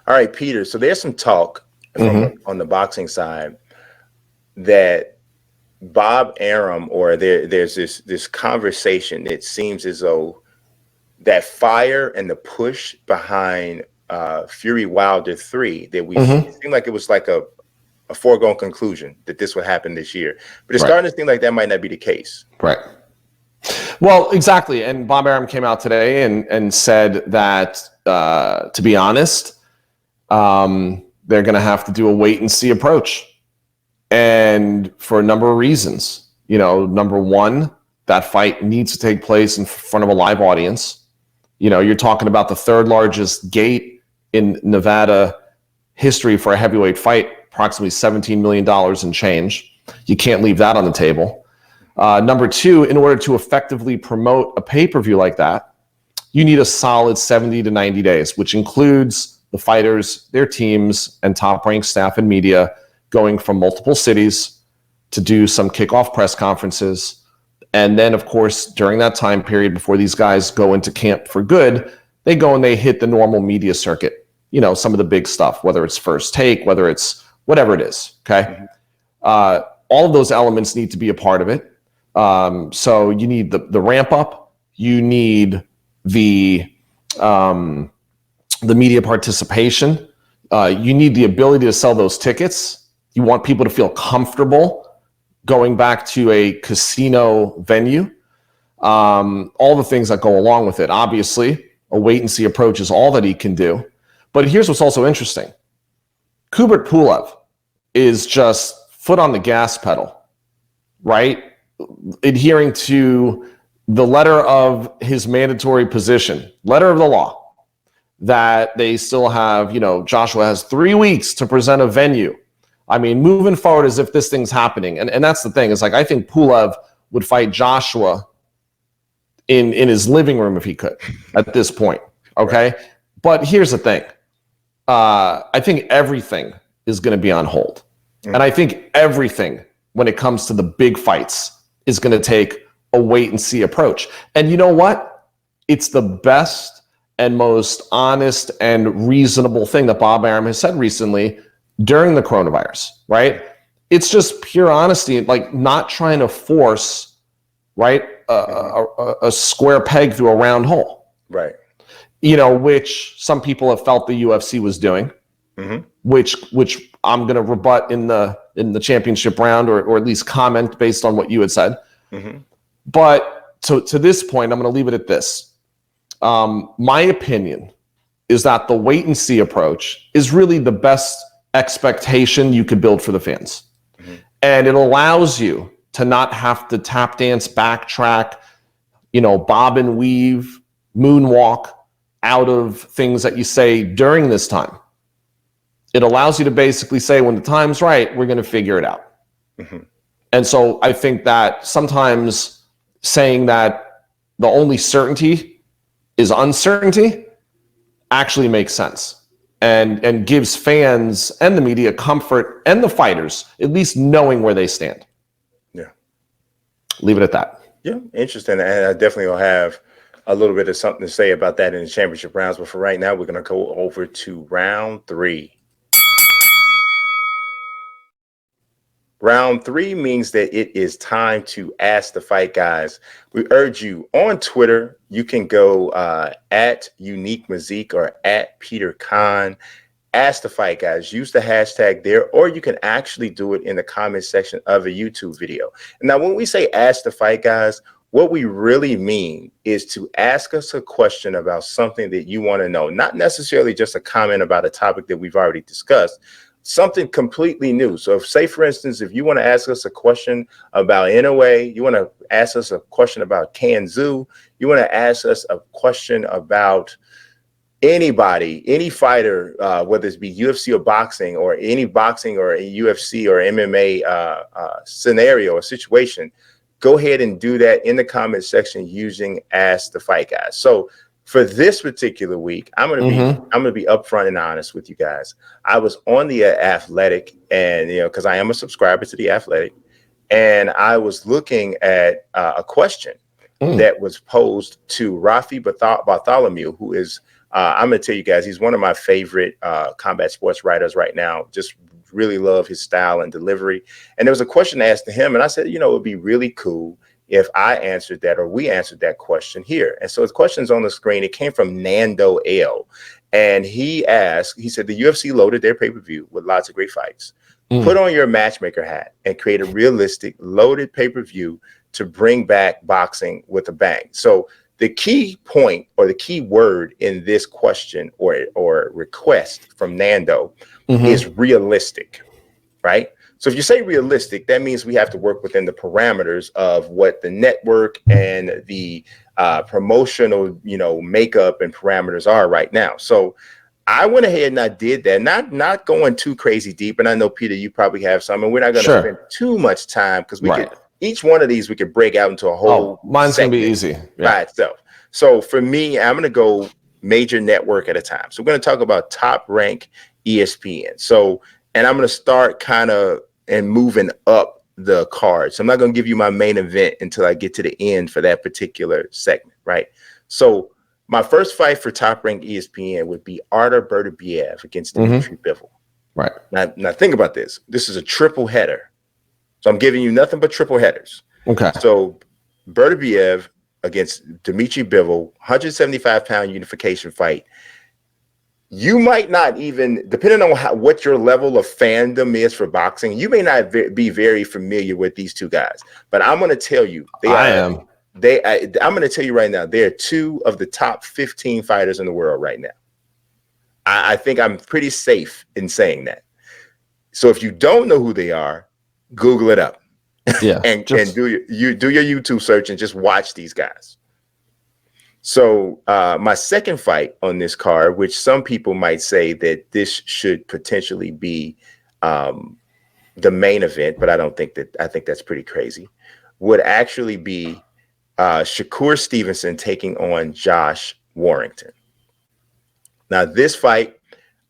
All right, Peter. So there's some talk on the boxing side that Bob Arum, or there's this conversation. It seems as though that fire and the push behind Fury Wilder 3 that we it seemed like it was like a foregone conclusion that this would happen this year, but it's starting to seem like that might not be the case. Right. Well, exactly. And Bob Arum came out today and said that to be honest, they're going to have to do a wait and see approach, and for a number of reasons. Number one, that fight needs to take place in front of a live audience. You're talking about the 3rd largest gate in Nevada history for a heavyweight fight, approximately $17 million and change. You can't leave that on the table. Number two, in order to effectively promote a pay-per-view like that, you need a solid 70 to 90 days, which includes the fighters, their teams, and top-ranked staff and media going from multiple cities to do some kickoff press conferences. And then, of course, during that time period, before these guys go into camp for good, they go and they hit the normal media circuit, some of the big stuff, whether it's First Take, whether it's whatever it is, okay? All of those elements need to be a part of it. So you need the ramp up, you need the media participation, you need the ability to sell those tickets. You want people to feel comfortable going back to a casino venue. All the things that go along with it. Obviously, a wait and see approach is all that he can do. But here's what's also interesting. Kubrat Pulev is just foot on the gas pedal, right? Adhering to the letter of his mandatory position, letter of the law, that they still have, Joshua has 3 weeks to present a venue. I mean, moving forward as if this thing's happening. And that's the thing. It's like, I think Pulev would fight Joshua in his living room if he could at this point. Okay. Right. But here's the thing. I think everything is going to be on hold. And I think everything when it comes to the big fights is going to take a wait and see approach. And you know what? It's the best and most honest and reasonable thing that Bob Arum has said recently during the coronavirus, right? It's just pure honesty, like not trying to force, right, a square peg through a round hole. Right. Which some people have felt the UFC was doing, which I'm going to rebut in the championship round, or at least comment based on what you had said. But to this point, I'm going to leave it at this. My opinion is that the wait and see approach is really the best expectation you could build for the fans. And it allows you to not have to tap dance, backtrack, bob and weave, moonwalk out of things that you say during this time. It allows you to basically say, when the time's right, we're going to figure it out. Mm-hmm. And so I think that sometimes saying that the only certainty is uncertainty actually makes sense and gives fans and the media comfort, and the fighters at least knowing where they stand. Yeah. Leave it at that. Yeah, interesting. And I definitely will have a little bit of something to say about that in the championship rounds. But for right now, we're going to go over to round 3. Round 3 means that it is time to ask the fight guys. We urge you on Twitter. You can go at Unique Mazique or at Peter Kahn. Ask the fight guys. Use the hashtag there, or you can actually do it in the comment section of a YouTube video. Now, when we say ask the fight guys, what we really mean is to ask us a question about something that you want to know, not necessarily just a comment about a topic that we've already discussed. Something completely new. So if, say, for instance, if you want to ask us a question about NOA, you want to ask us a question about Kanzu, you want to ask us a question about anybody, any fighter, whether it be UFC or boxing, or any boxing or a UFC or MMA scenario or situation, go ahead and do that in the comment section using Ask the Fight Guys. So for this particular week, I'm gonna be upfront and honest with you guys. I was on the Athletic, and because I am a subscriber to the Athletic, and I was looking at a question that was posed to Rafi Bartholomew, who is I'm gonna tell you guys, he's one of my favorite combat sports writers right now. Just really love his style and delivery. And there was a question asked to him, and I said, it would be really cool if I answered that, or we answered that question here. And so the question's on the screen. It came from Nando L. And he said, the UFC loaded their pay-per-view with lots of great fights. Put on your matchmaker hat and create a realistic loaded pay-per-view to bring back boxing with a bang. So the key point, or the key word in this question or request from Nando is realistic, right? So if you say realistic, that means we have to work within the parameters of what the network and the promotional, makeup and parameters are right now. So I went ahead and I did that, not going too crazy deep. And I know, Peter, you probably have some, and we're not going to spend too much time, because we could, each one of these we could break out into a whole mine's going to be easy by itself. So for me, I'm going to go major network at a time. So we're going to talk about Top Rank ESPN. So, and I'm going to start kind of and moving up the card. So I'm not going to give you my main event until I get to the end for that particular segment, right? So my first fight for Top Rank ESPN would be Artur Beterbiev against Dimitri Bivol. Right. Now think about this. This is a triple header. So I'm giving you nothing but triple headers. Okay. So Beterbiev against Dimitri Bivol, 175-pound unification fight. You might not even, depending on what your level of fandom is for boxing, you may not be very familiar with these two guys. But I'm going to tell you, I'm going to tell you right now, they are two of the top 15 fighters in the world right now. I think I'm pretty safe in saying that. So if you don't know who they are, Google it up. Yeah, and do your YouTube search and just watch these guys. So my second fight on this card, which some people might say that this should potentially be the main event, but I think that's pretty crazy, would actually be Shakur Stevenson taking on Josh Warrington. Now this fight,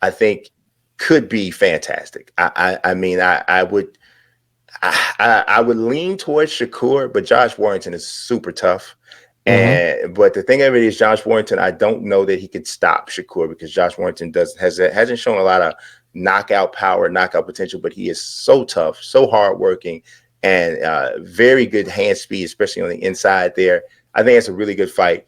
I think, could be fantastic. I mean, I would lean towards Shakur, but Josh Warrington is super tough. But the thing of it is, Josh Warrington, I don't know that he could stop Shakur, because Josh Warrington hasn't shown a lot of knockout power, knockout potential, but he is so tough, so hardworking, and very good hand speed, especially on the inside there. I think it's a really good fight.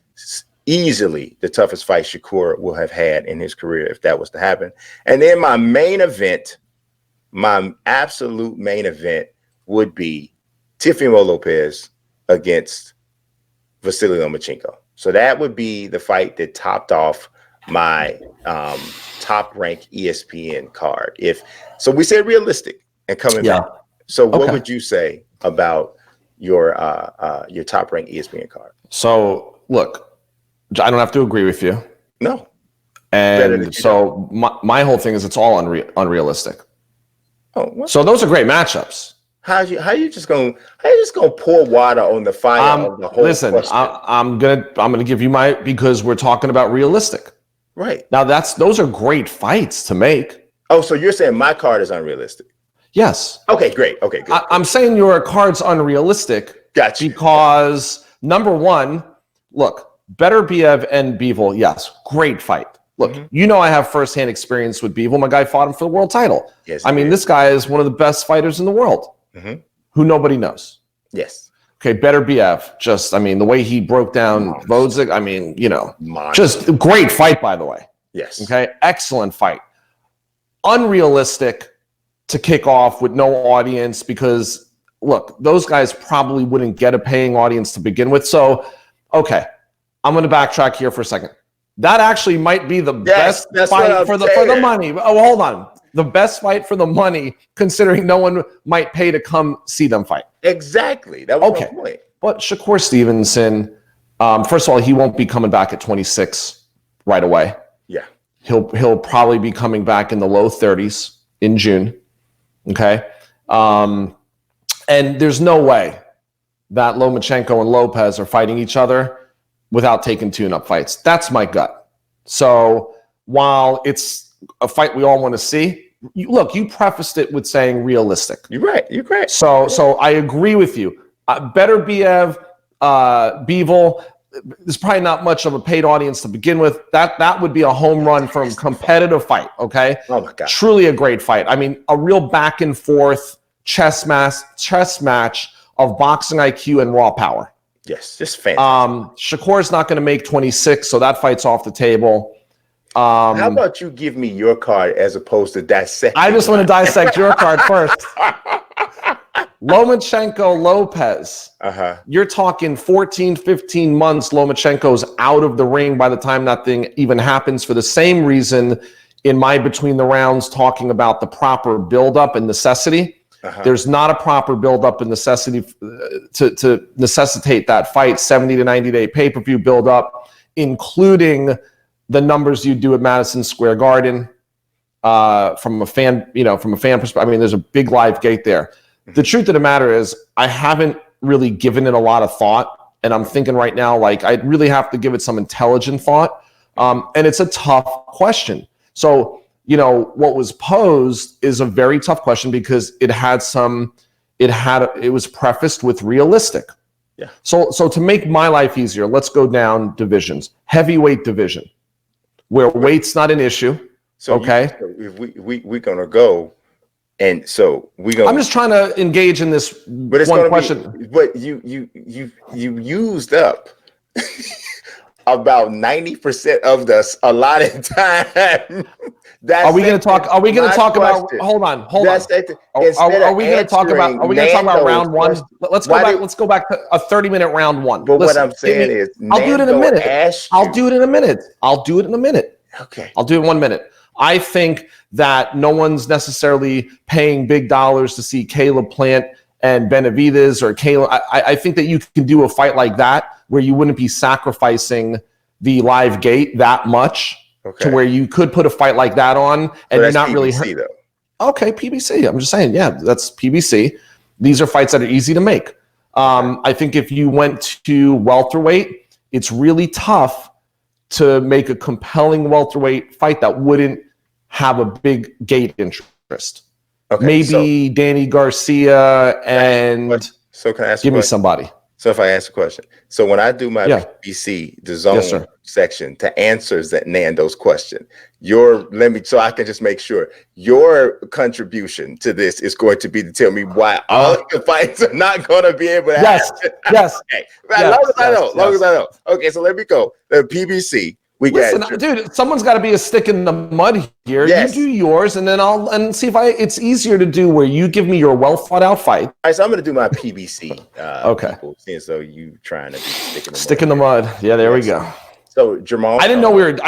Easily the toughest fight Shakur will have had in his career if that was to happen. And then my main event, my absolute main event, would be Tiffany Lopez against Vassiliou Michiko. So that would be the fight that topped off my Top Rank ESPN card. So we said realistic and coming back. So what would you say about your top ranked ESPN card. So look, I don't have to agree with you. No. And so my whole thing is it's all unrealistic. Oh, what? So those are great matchups. How you just gonna pour water on the fire of the whole listen, question? I'm gonna give you because we're talking about realistic. Right. Now those are great fights to make. Oh, so you're saying my card is unrealistic? Yes. Okay, great. Okay, good. I'm saying your card's unrealistic. Gotcha. Because number one, look, Beterbiev and Bivol, yes, great fight. Look, I have firsthand experience with Bivol. My guy fought him for the world title. Yes, this guy is one of the best fighters in the world who nobody knows. Yes. Okay, Beterbiev, the way he broke down Vodzik, just a great fight, by the way. Yes. Okay, excellent fight. Unrealistic to kick off with no audience because, look, those guys probably wouldn't get a paying audience to begin with. So, okay, I'm going to backtrack here for a second. That actually might be the best fight for the money. Oh, hold on. The best fight for the money, considering no one might pay to come see them fight. Exactly. That was my point. But Shakur Stevenson, first of all, he won't be coming back at 26 right away. Yeah. He'll probably be coming back in the low 30s in June. Okay. And there's no way that Lomachenko and Lopez are fighting each other without taking tune-up fights. That's my gut. So while it's a fight we all want to see, you prefaced it with saying realistic. You're right. You're correct. So I agree with you. Beterbiev, Bivol, there's probably not much of a paid audience to begin with. That would be a home run from competitive fight, okay? Oh, my God. Truly a great fight. A real back and forth chess match of boxing IQ and raw power. Yes, just fantastic. Shakur's not going to make 26, so that fight's off the table. How about you give me your card as opposed to dissect? I just want to dissect your card first. Lomachenko Lopez. You're talking 14, 15 months. Lomachenko's out of the ring by the time that thing even happens for the same reason in my between the rounds talking about the proper buildup and necessity. There's not a proper buildup and necessity to necessitate that fight, 70 to 90 day pay-per-view buildup, including the numbers you do at Madison Square Garden. From a fan perspective, there's a big live gate there. The truth of the matter is I haven't really given it a lot of thought. And I'm thinking right now, I really have to give it some intelligent thought. And it's a tough question. So, what was posed is a very tough question because it was prefaced with realistic. Yeah. So to make my life easier, let's go down divisions. Heavyweight division, where weight's not an issue. So okay. We're gonna go, and so we go. I'm just trying to engage in this one question. But you used up about 90% of the allotted time. Are we going to talk about? Hold on. Are we going to talk about round one? Let's go back to a 30-minute round one. But what I'm saying is, I'll do it in a minute. I'll do it in a minute. Okay. I'll do it in 1 minute. I think that no one's necessarily paying big dollars to see Caleb Plant and Benavidez or Caleb. I think that you can do a fight like that where you wouldn't be sacrificing the live gate that much. Okay. To where you could put a fight like that on and you're not PBC, really hurt. Though. Okay, PBC. I'm just saying, yeah, that's PBC. These are fights that are easy to make. I think if you went to welterweight, it's really tough to make a compelling welterweight fight that wouldn't have a big gate interest. Okay, maybe Danny Garcia and so can I ask give me somebody. So if I ask a question, so when I do my PBC, the zone section to answer Nando's question, so I can just make sure your contribution to this is going to be to tell me why all the fights are not going to be able to happen. Yes. Okay. Long as I know. Okay, so let me go. The PBC. Dude, someone's got to be a stick in the mud here. Yes. You do yours, and then see if it's easier to do where you give me your well thought out fight. All right, so I'm going to do my PBC. Okay. Seeing so you trying to be stick in the mud. Yeah, there we go. So Jamal, I didn't know we were.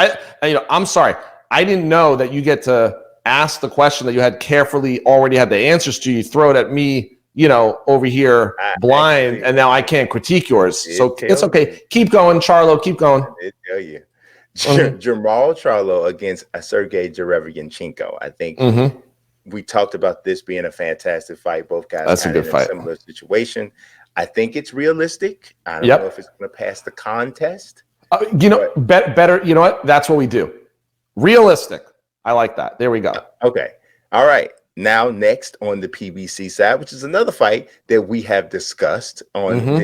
I'm sorry. I didn't know that you get to ask the question that you had carefully already had the answers to. You throw it at me over here blind, and now I can't critique yours. So it's okay. Keep going, Charlo. Keep going. I tell you. Jamal Charlo against Sergey Derevyanchenko. I think we talked about this being a fantastic fight. Both guys That's a good fight. A similar situation. I think it's realistic. I don't know if it's going to pass the contest. Better. You know what? That's what we do. Realistic. I like that. There we go. Okay. All right. Now, next on the PBC side, which is another fight that we have discussed on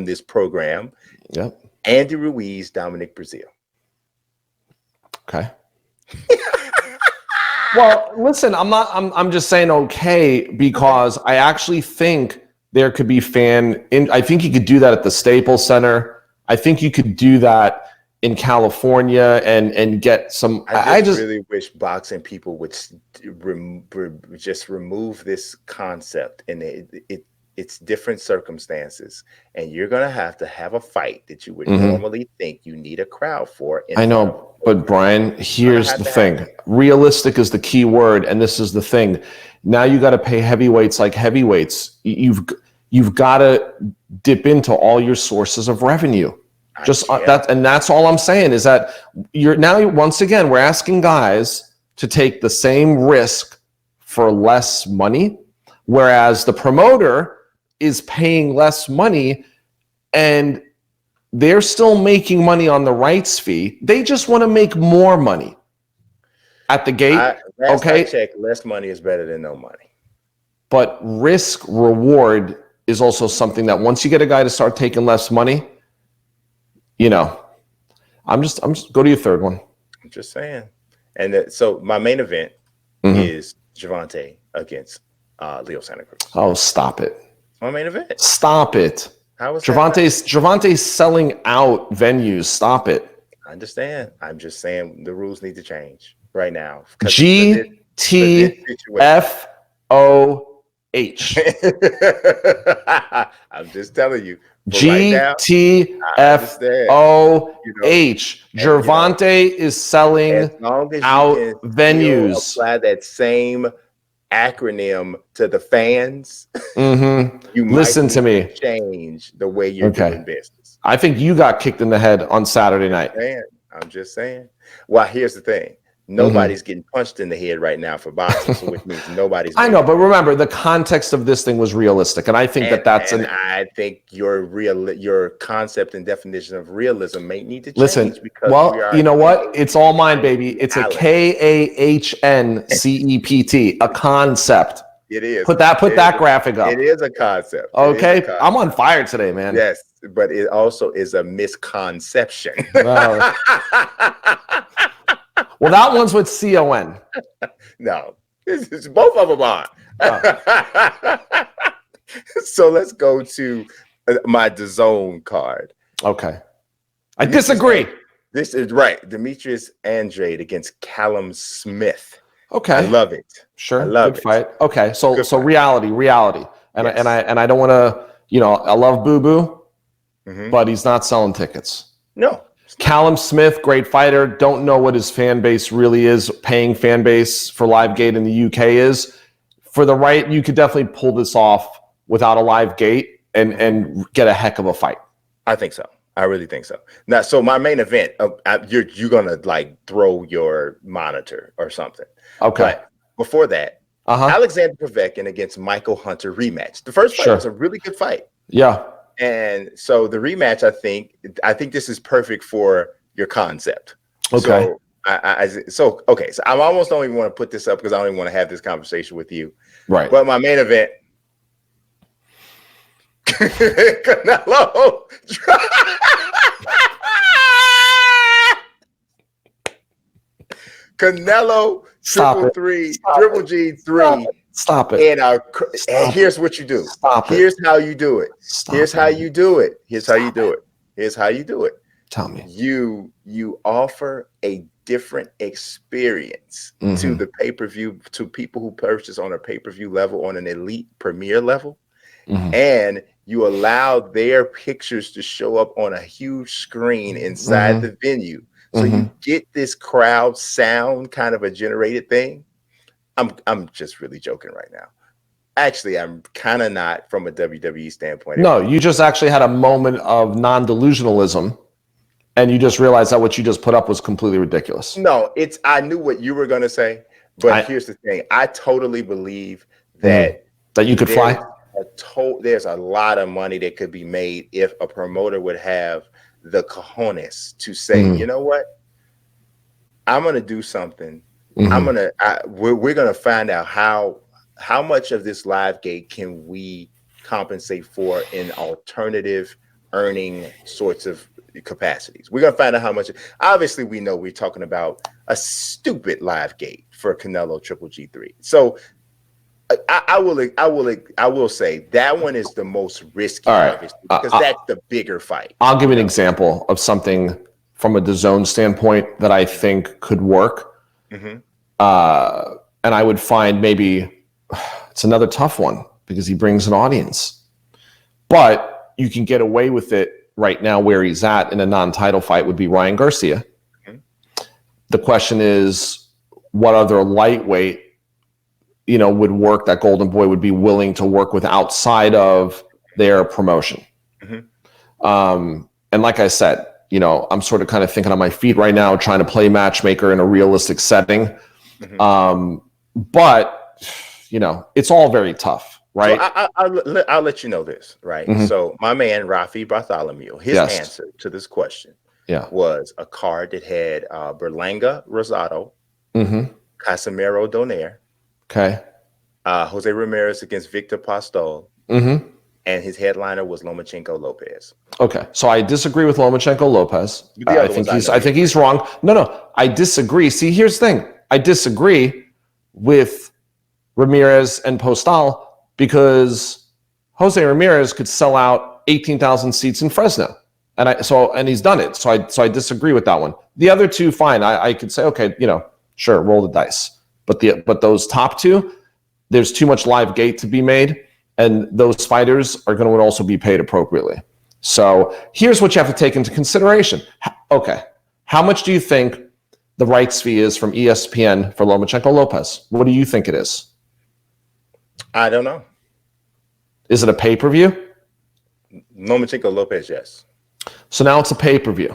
this program. Yep. Andy Ruiz, Dominic Breazeale. Okay. Well, listen, I'm just saying okay because I actually think there could be I think you could do that at the Staples Center. I think you could do that in California and get some. I just really wish boxing people would just remove this concept, and it's different circumstances, and you're gonna have a fight that you would normally think you need a crowd for. I know, but Brian, here's the thing: realistic is the key word, and this is the thing. Now you got to pay heavyweights like heavyweights. You've got to dip into all your sources of revenue. That's all I'm saying is that once again we're asking guys to take the same risk for less money, whereas the promoter is paying less money and they're still making money on the rights fee. They just want to make more money at the gate. I check, less money is better than no money. But risk reward is also something that once you get a guy to start taking less money, I'm just go to your third one. I'm just saying. And so my main event is Gervonta against Leo Santa Cruz. Oh, stop it. My main event. Stop it. How was Gervonta's selling out venues. Stop it. I understand. I'm just saying the rules need to change right now. GTFOH. I'm just telling you. GTFOH. Gervonta is selling out venues. Apply that same acronym to the fans. You listen to me. Change the way you're doing business. I think you got kicked in the head on Saturday night. I'm just saying. Well, here's the thing. Nobody's getting punched in the head right now for boxing, so which means nobody's. I know, but remember the context of this thing was realistic, and I think I think your concept and definition of realism may need to change. Listen, you know what? It's all mine, baby. It's a KAHNCEPT, a concept. It is. Put that graphic up. It is a concept. Okay, I'm on fire today, man. Yes, but it also is a misconception. Well, that one's with CON. No, it's both of them are. So let's go to my DAZN card. Okay. I disagree. This is right. Demetrius Andrade against Callum Smith. Okay. I love it. Sure. I love Good it. Fight. Okay. So reality. And I don't want to, I love Boo Boo, but he's not selling tickets. No. Callum Smith, great fighter. Don't know what his fan base really is. Paying fan base for live gate in the UK is. For the right, you could definitely pull this off without a live gate and get a heck of a fight. I think so. I really think so. Now, so my main event, you're gonna like throw your monitor or something. Okay. But before that, Alexander Povetkin against Michael Hunter rematch. The first fight was a really good fight. Yeah. And so the rematch, I think this is perfect for your concept. Okay. So I almost don't even want to put this up because I don't even want to have this conversation with you. Right. But my main event, Canelo. Canelo Triple G 3. Stop it. And here's what you do. Here's how you do it. Here's how you do it. Here's how you do it. Here's how you do it. Tell me. You offer a different experience to the pay-per-view, to people who purchase on a pay-per-view level, on an elite premier level. And you allow their pictures to show up on a huge screen inside the venue. So you get this crowd sound, kind of a generated thing. I'm just really joking right now. Actually, I'm kind of not from a WWE standpoint. No, you just actually had a moment of non-delusionalism, and you just realized that what you just put up was completely ridiculous. No, I knew what you were going to say, but here's the thing. I totally believe that you could fly. There's a lot of money that could be made if a promoter would have the cojones to say, you know what? I'm going to do something. We're going to find out how much of this live gate can we compensate for in alternative earning sorts of capacities. We're going to find out how much. Obviously, we know we're talking about a stupid live gate for Canelo Triple G3. So I will say that one is the most risky, obviously, because that's the bigger fight. I'll give you an example of something from a DAZN standpoint that I think could work. And I would find maybe it's another tough one because he brings an audience, but you can get away with it right now where he's at in a non-title fight would be Ryan Garcia. The question is, what other lightweight, would work that Golden Boy would be willing to work with outside of their promotion? And like I said, I'm sort of kind of thinking on my feet right now, trying to play matchmaker in a realistic setting. But it's all very tough, right? So I'll let you know this, right? So my man Rafi Bartholomew, his answer to this question was a card that had Berlanga Rosado, Casimiro Donaire, Jose Ramirez against Victor Postol, and his headliner was Lomachenko Lopez. Okay, so I disagree with Lomachenko Lopez. I think he's wrong. No, I disagree. See, here's the thing. I disagree with Ramirez and Postal because Jose Ramirez could sell out 18,000 seats in Fresno, and he's done it. So I disagree with that one. The other two, fine. I could say, okay, sure, roll the dice. But those top two, there's too much live gate to be made, and those fighters are going to also be paid appropriately. So here's what you have to take into consideration. Okay, how much do you think the rights fee is from ESPN for Lomachenko Lopez? What do you think it is? I don't know. Is it a pay-per-view? Lomachenko Lopez, yes. So now it's a pay-per-view.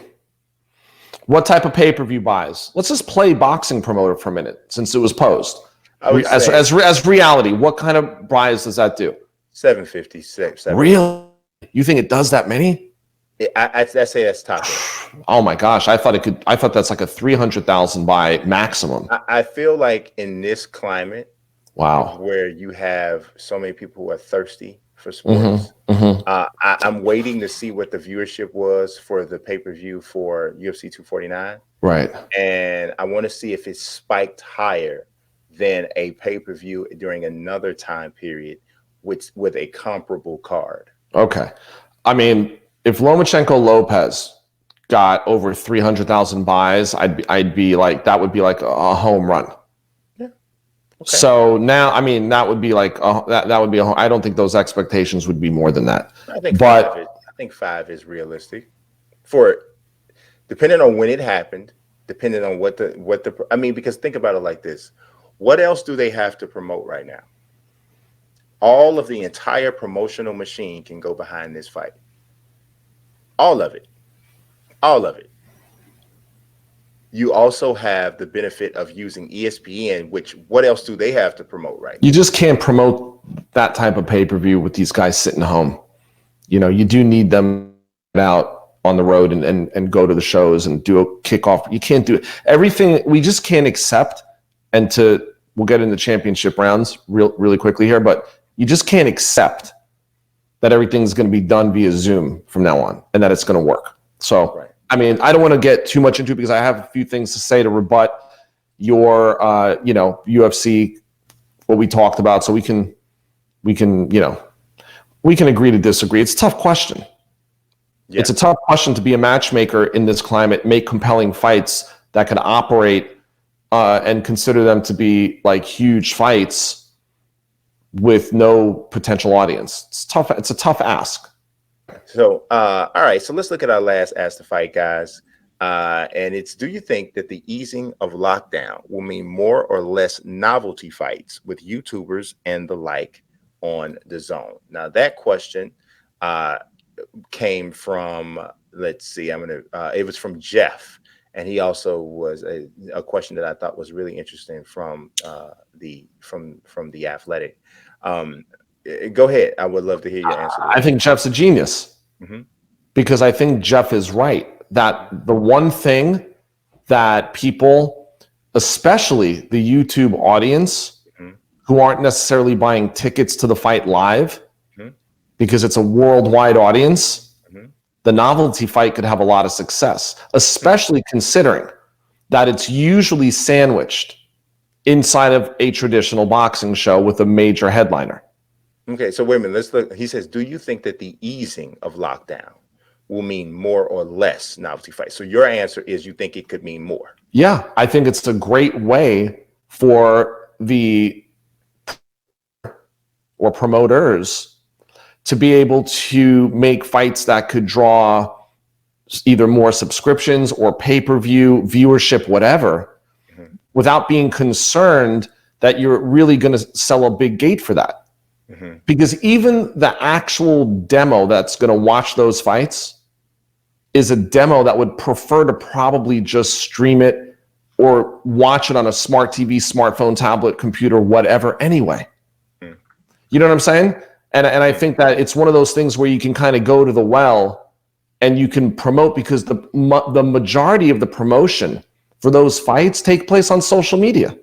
What type of pay-per-view buys? Let's just play boxing promoter for a minute since it was posed. As reality, what kind of buys does that do? 750. Really? You think it does that many? I'd say that's top. Oh my gosh, I thought that's like a 300,000 buy maximum. I feel like in this climate, wow, where you have so many people who are thirsty for sports, I'm waiting to see what the viewership was for the pay-per-view for UFC 249. Right. And I want to see if it's spiked higher than a pay-per-view during another time period with a comparable card. Okay. I mean, if Lomachenko Lopez got over 300,000 buys, I'd be like, that would be like a home run. Yeah. Okay. So now, I mean, that would be like that would be a home. I don't think those expectations would be more than that. I think 5 is realistic depending on when it happened, depending on what the I mean, because think about it like this. What else do they have to promote right now? All of the entire promotional machine can go behind this fight. All of it. You also have the benefit of using ESPN, which what else do they have to promote right now? You just can't promote that type of pay-per-view with these guys sitting home. You do need them out on the road and go to the shows and do a kickoff. You can't do it. Everything we just can't accept. And we'll get into championship rounds really quickly here, but you just can't accept that everything's going to be done via Zoom from now on and that it's going to work. So, right. I mean, I don't want to get too much into it because I have a few things to say to rebut your, UFC, what we talked about. So we can agree to disagree. It's a tough question. Yeah. It's a tough question to be a matchmaker in this climate, make compelling fights that can operate and consider them to be like huge fights with no potential audience. It's tough. It's a tough ask. So, all right. So let's look at our last Ask the Fight, guys. And it's, do you think that the easing of lockdown will mean more or less novelty fights with YouTubers and the like on the Zone? Now that question came from, let's see, it was from Jeff, and he also was a question that I thought was really interesting from the Athletic. Go ahead. I would love to hear your answer. I think Jeff's a genius, because I think Jeff is right that the one thing that people, especially the YouTube audience, who aren't necessarily buying tickets to the fight live, because it's a worldwide audience, the novelty fight could have a lot of success, especially considering that it's usually sandwiched inside of a traditional boxing show with a major headliner. Okay, so wait a minute. Let's look. He says, do you think that the easing of lockdown will mean more or less novelty fights? So your answer is you think it could mean more. Yeah, I think it's a great way for the promoters to be able to make fights that could draw either more subscriptions or pay-per-view viewership, whatever, without being concerned that you're really going to sell a big gate for that. Because even the actual demo that's going to watch those fights is a demo that would prefer to probably just stream it or watch it on a smart TV, smartphone, tablet, computer, whatever anyway. You know what I'm saying? And I think that it's one of those things where you can kind of go to the well and you can promote, because the majority of the promotion for those fights take place on social media,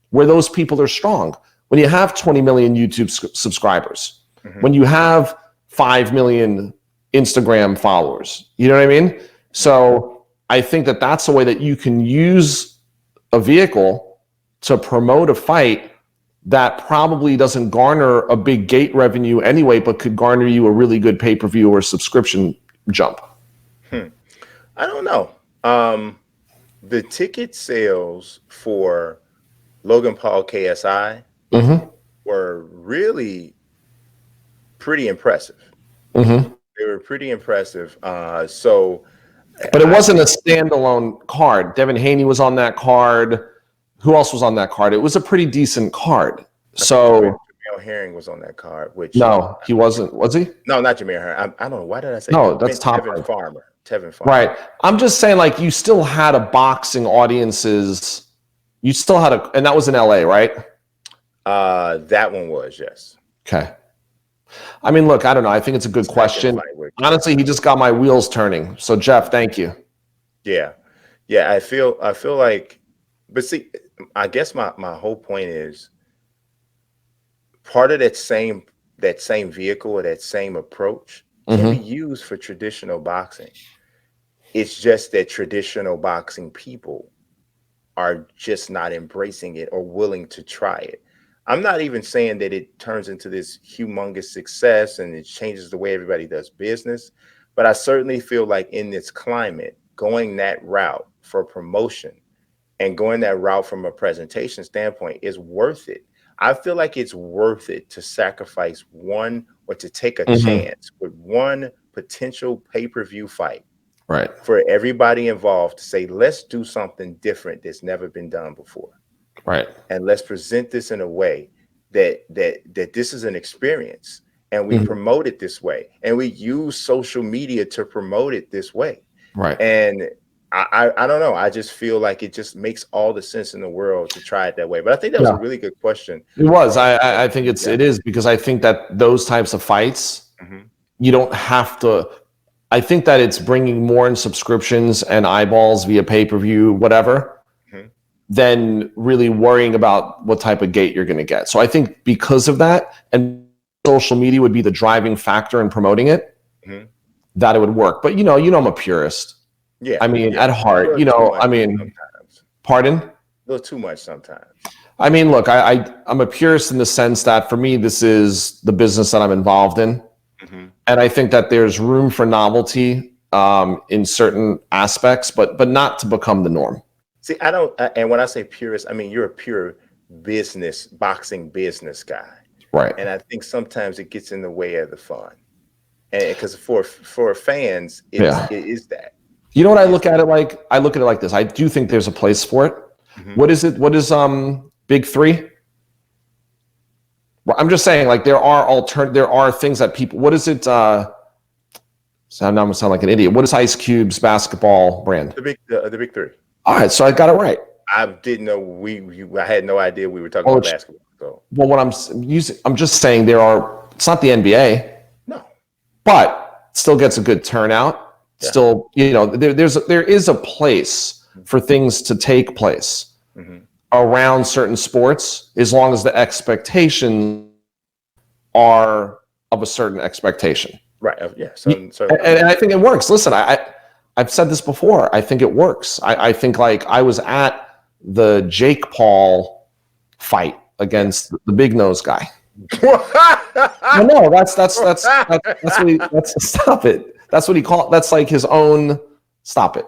where those people are strong. When you have 20 million YouTube subscribers, when you have 5 million Instagram followers, you know what I mean? So I think that that's a way that you can use a vehicle to promote a fight that probably doesn't garner a big gate revenue anyway, but could garner you a really good pay-per-view or subscription jump. I don't know. The ticket sales for Logan Paul KSI were really pretty impressive. They were pretty impressive. But it wasn't a standalone card. Devin Haney was on that card. Who else was on that card? It was a pretty decent card. So Jamel Herring was on that card. Which no, he wasn't. Was he? No, not Jamel Herring. I don't know. Why did I say no? That's Tevin Farmer. Right. I'm just saying, like, you still had a boxing audiences. You still had and that was in LA, right? That one was, yes. Okay. I mean, look, I don't know. I think it's a good question. Honestly, he just got my wheels turning. So, Jeff, thank you. Yeah. I feel like, but see, I guess my whole point is part of that same vehicle or that same approach can be used for traditional boxing. It's just that traditional boxing people are just not embracing it or willing to try it. I'm not even saying that it turns into this humongous success and it changes the way everybody does business, but I certainly feel like in this climate, going that route for promotion and going that route from a presentation standpoint is worth it. I feel like it's worth it to sacrifice one or to take a chance with one potential pay-per-view fight. Right. For everybody involved to say, let's do something different that's never been done before. Right. And let's present this in a way that this is an experience, and we promote it this way, and we use social media to promote it this way. Right. And I don't know. I just feel like it just makes all the sense in the world to try it that way. But I think that was a really good question. It was. I think it is, because I think that those types of fights, you don't have to. I think that it's bringing more in subscriptions and eyeballs via pay-per-view, whatever, than really worrying about what type of gate you're going to get. So I think because of that, and social media would be the driving factor in promoting it, that it would work. But, I'm a purist. Yeah. I mean, at heart, sometimes. Pardon? A little too much sometimes. I mean, look, I'm a purist in the sense that for me, this is the business that I'm involved in. And I think that there's room for novelty in certain aspects, but not to become the norm. See, I don't, and when I say purist, I mean, you're a pure boxing business guy. Right. And I think sometimes it gets in the way of the fun. And because for fans, it is that. You know what I look at it like? I look at it like this. I do think there's a place for it. What is it? What is Big Three? I'm just saying, like, there are things that people. What is it? So I'm gonna sound like an idiot. What is Ice Cube's basketball brand? The big three. All right, so I got it right. I didn't know I had no idea we were talking about basketball. So. Well, what I'm just saying it's not the NBA. No. But still gets a good turnout. Yeah. Still, there is a place for things to take place around certain sports, as long as the expectations are of a certain expectation. Right. Yeah. So and I think it works. Listen, I've said this before. I think it works. I think, like, I was at the Jake Paul fight against the big nose guy. No, that's what he. Stop it. That's what he called. That's like his own. Stop it.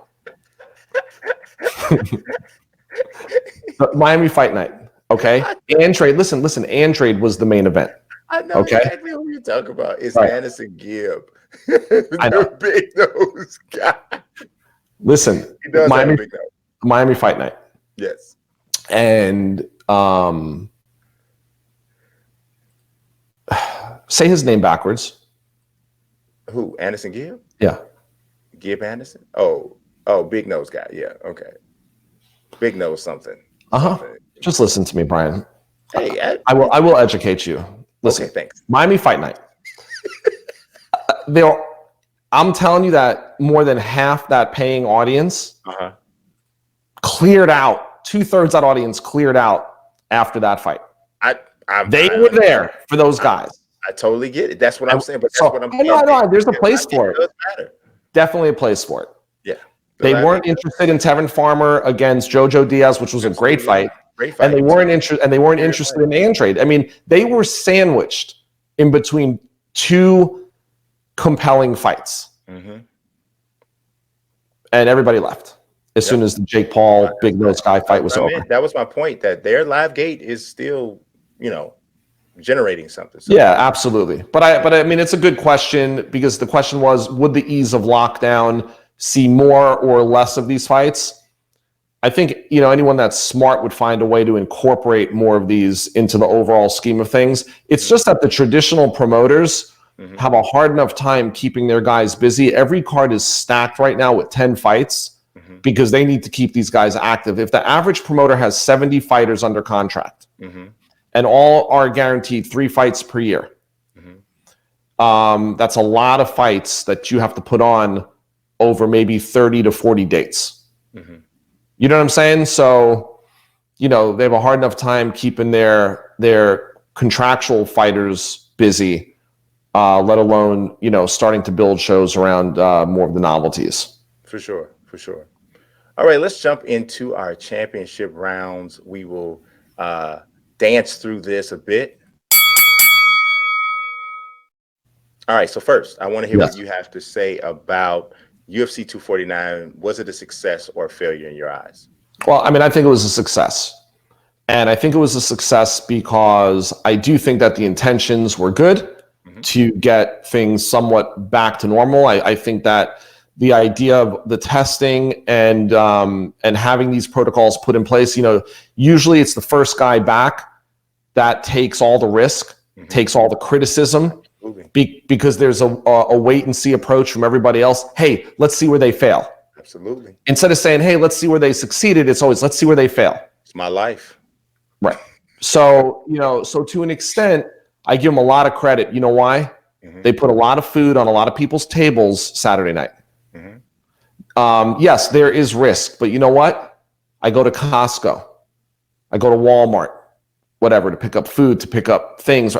Miami Fight Night. Okay. And trade. Listen. And trade was the main event. I know exactly who you're talking about. It's right. Anderson Gibb, the big nose guy. Listen, he does have a big nose. Miami Fight Night. Yes. And say his name backwards. Who? Anderson Gibb? Yeah. Gibb Anderson? Oh, big nose guy. Yeah. Okay. Big nose something. Something. Just listen to me, Brian. Hey, I will educate you. Listen. Okay, thanks. Miami Fight Night. I'm telling you that more than half that paying audience cleared out. 2/3 that audience cleared out after that fight. They were there for those guys. I totally get it. That's what I'm saying. But that's what I'm saying. I know. There's a place for it. It does matter. Definitely a place for it. Yeah. They weren't interested in Tevin Farmer against Jojo Diaz, which was a great fight. And they weren't interested in Andrade. I mean, they were sandwiched in between two compelling fights. And everybody left as soon as the Jake Paul big nose guy fight was over. That was my point, that their live gate is still, generating something. So. Yeah, absolutely. But I mean, it's a good question, because the question was, would the ease of lockdown see more or less of these fights? I think, anyone that's smart would find a way to incorporate more of these into the overall scheme of things. It's just that the traditional promoters have a hard enough time keeping their guys busy. Every card is stacked right now with 10 fights because they need to keep these guys active. If the average promoter has 70 fighters under contract and all are guaranteed 3 fights per year, that's a lot of fights that you have to put on over maybe 30 to 40 dates. You know what I'm saying? So, they have a hard enough time keeping their contractual fighters busy, let alone, starting to build shows around more of the novelties. For sure. All right, let's jump into our championship rounds. We will dance through this a bit. All right, so first, I want to hear what you have to say about UFC 249. Was it a success or a failure in your eyes? Well, I mean, I think it was a success. And I think it was a success because I do think that the intentions were good to get things somewhat back to normal. I think that the idea of the testing and having these protocols put in place, usually it's the first guy back that takes all the risk, takes all the criticism, because there's a wait and see approach from everybody else. Hey, let's see where they fail. Absolutely. Instead of saying, hey, let's see where they succeeded, it's always, let's see where they fail. It's my life. Right. So, so to an extent, I give them a lot of credit. You know why? They put a lot of food on a lot of people's tables Saturday night. Yes, there is risk, but you know what? I go to Costco, I go to Walmart, whatever, to pick up food, to pick up things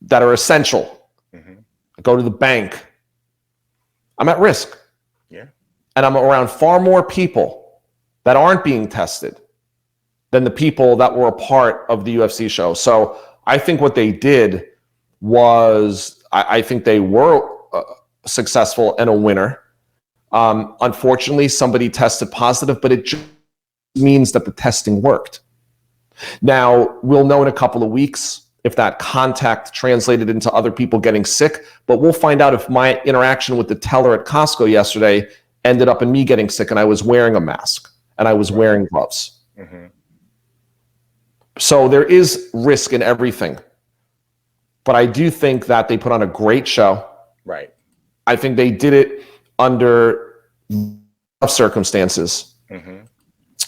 that are essential. I go to the bank. I'm at risk. Yeah. And I'm around far more people that aren't being tested than the people that were a part of the UFC show. So I think what they did was, I think they were successful and a winner. Unfortunately, somebody tested positive, but it just means that the testing worked. Now, we'll know in a couple of weeks if that contact translated into other people getting sick, but we'll find out if my interaction with the teller at Costco yesterday ended up in me getting sick and I was wearing a mask and I was wearing gloves. So there is risk in everything. but I do think that they put on a great show. Right. I think they did it under tough circumstances. Mm-hmm.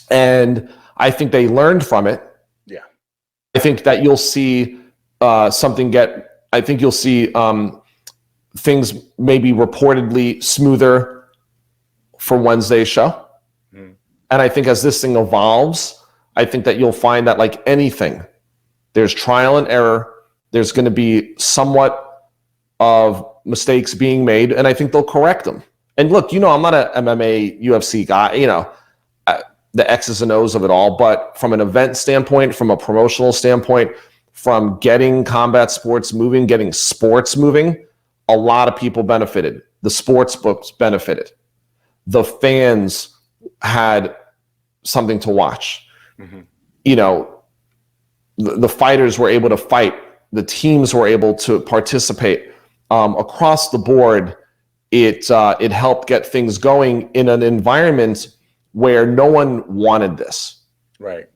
And I think they learned from it. Yeah. I think that you'll see you'll see things maybe reportedly smoother for Wednesday's show. Mm. And I think as this thing evolves, I think that you'll find that like anything, there's trial and error. There's going to be somewhat of mistakes being made, and I think they'll correct them. And look, I'm not an MMA, UFC guy, the X's and O's of it all, but from an event standpoint, from a promotional standpoint, from getting combat sports moving, getting sports moving, a lot of people benefited. The sports books benefited. The fans had something to watch. Mm-hmm. The fighters were able to fight. The teams were able to participate. Across the board, it helped get things going in an environment where no one wanted this. Right.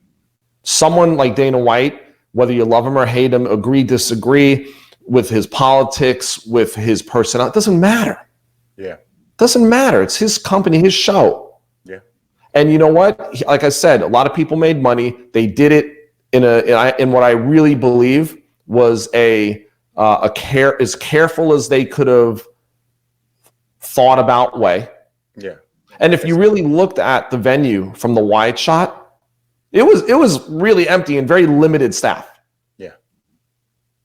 Someone like Dana White, whether you love him or hate him, agree, disagree with his politics, with his personality, it doesn't matter. Yeah. Doesn't matter. It's his company, his show. Yeah. And you know what? Like I said, a lot of people made money. They did it in what I really believe was as careful as they could have thought about way. Yeah. And if you really looked at the venue from the wide shot, it was really empty and very limited staff. Yeah.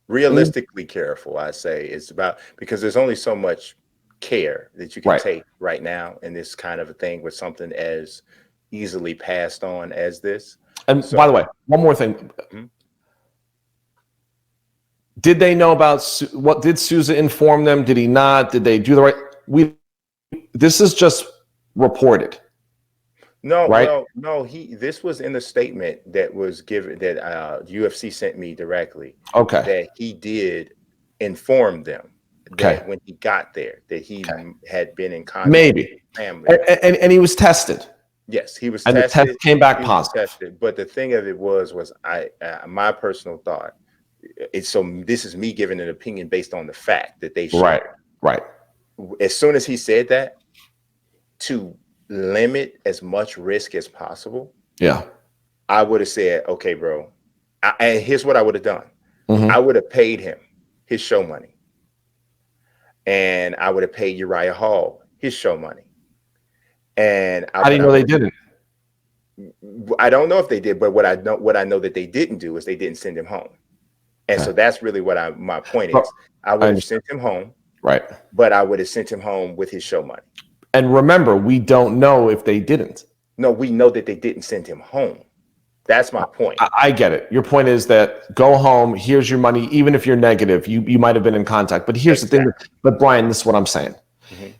Realistically careful, I say. It's about, because there's only so much care that you can take right now in this kind of a thing with something as easily passed on as this. And by the way, one more thing. Mm-hmm. Did they know about what did Souza inform them? Did he not? Did they do the right? This is just reported. No, right? no. This was in the statement that was given that UFC sent me directly. Okay. That he did inform them that when he got there that he had been in contact with his family. And he was tested. Yes, he was and tested. And the test came back positive. But the thing of it was my personal thought. This is me giving an opinion based on the fact that they shared. Right. As soon as he said that, to limit as much risk as possible. Yeah. I would have said, okay, bro. And here's what I would have done. Mm-hmm. I would have paid him his show money. And I would have paid Uriah Hall his show money. And I didn't know they didn't. I don't know if they did, but what I know that they didn't do is they didn't send him home. And so that's really what my point is. I would have sent him home. Right. But I would have sent him home with his show money. And remember, we don't know if they didn't. No, we know that they didn't send him home. That's my point. I get it. Your point is that go home, here's your money. Even if you're negative, you might have been in contact. But here's the thing. But Brian, this is what I'm saying. Mm-hmm.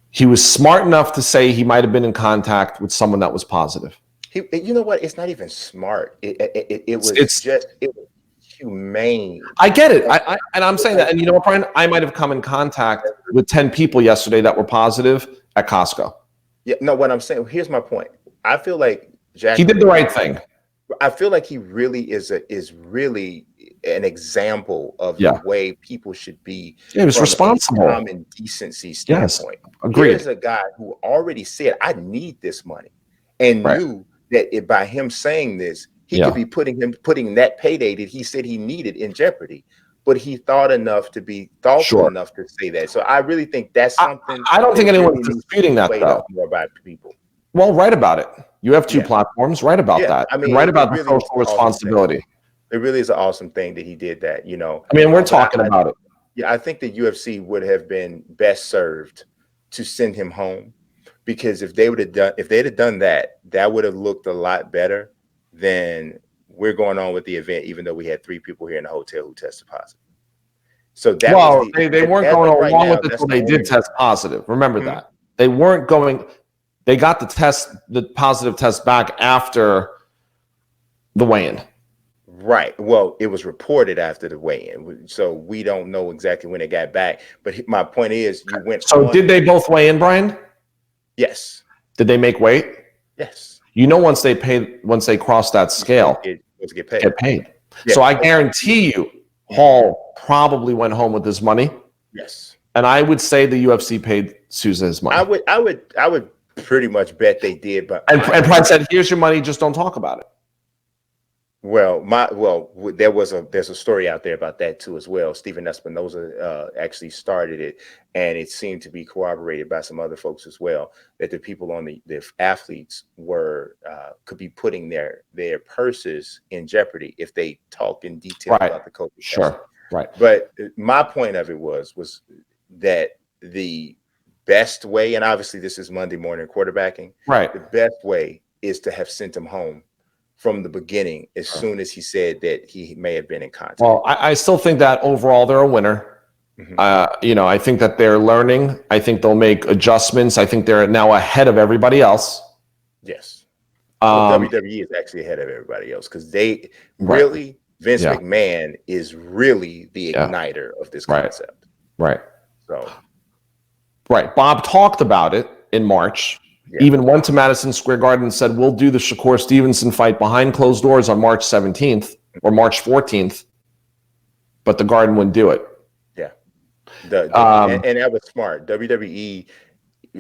He was smart enough to say he might have been in contact with someone that was positive. You know what? It's not even smart. It was humane. I get it. And I'm saying that. And you know what, Brian? I might have come in contact with 10 people yesterday that were positive at Costco. Yeah. No, what I'm saying, here's my point. I feel like he did the right thing. I feel like he really is really an example of the way people should be. Yeah, he was responsible. From a common decency standpoint. Yes, agreed. Here's a guy who already said, I need this money, and knew that by him saying this, he could be putting that payday that he said he needed in jeopardy. But he thought enough to be thoughtful enough to say that. So I really think that's something. I don't think anyone's disputing that, though. More about people. Well, write about it. You have two platforms. Write about that. I mean, write about the social responsibility. It really is an awesome thing that he did that. I mean, we're talking about it. Yeah, I think the UFC would have been best served to send him home, because if they'd have done that, that would have looked a lot better than we're going on with the event, even though we had 3 people here in the hotel who tested positive. So that they weren't going along with it until they did test positive. Remember that. They weren't going. They got the positive test back after the weigh-in. Right. Well, it was reported after the weigh-in, so we don't know exactly when it got back. But my point is, you went. So did they both weigh in, Brian? Yes. Did they make weight? Yes. Once they cross that scale, get paid. Yeah. So I guarantee you, Hall probably went home with his money. Yes. And I would say the UFC paid Souza his money. I would pretty much bet they did, but and Pride said, "Here's your money, just don't talk about it." Well, there's a story out there about that too as well. Stephen Espinoza actually started it, and it seemed to be corroborated by some other folks as well, that the people on the athletes could be putting their purses in jeopardy if they talk in detail about the COVID. Sure, right. But my point of it was that the best way, and obviously this is Monday morning quarterbacking, right? The best way is to have sent him home from the beginning, as soon as he said that he may have been in contact. Well, I still think that overall they're a winner. I think that they're learning. I think they'll make adjustments. I think they're now ahead of everybody else. Yes. WWE is actually ahead of everybody else because they really, Vince McMahon is really the igniter of this concept. Right. So. Right. Bob talked about it in March. Yeah. Even went to Madison Square Garden and said, we'll do the Shakur Stevenson fight behind closed doors on March 17th or March 14th. But the Garden wouldn't do it. Yeah. And that was smart. WWE,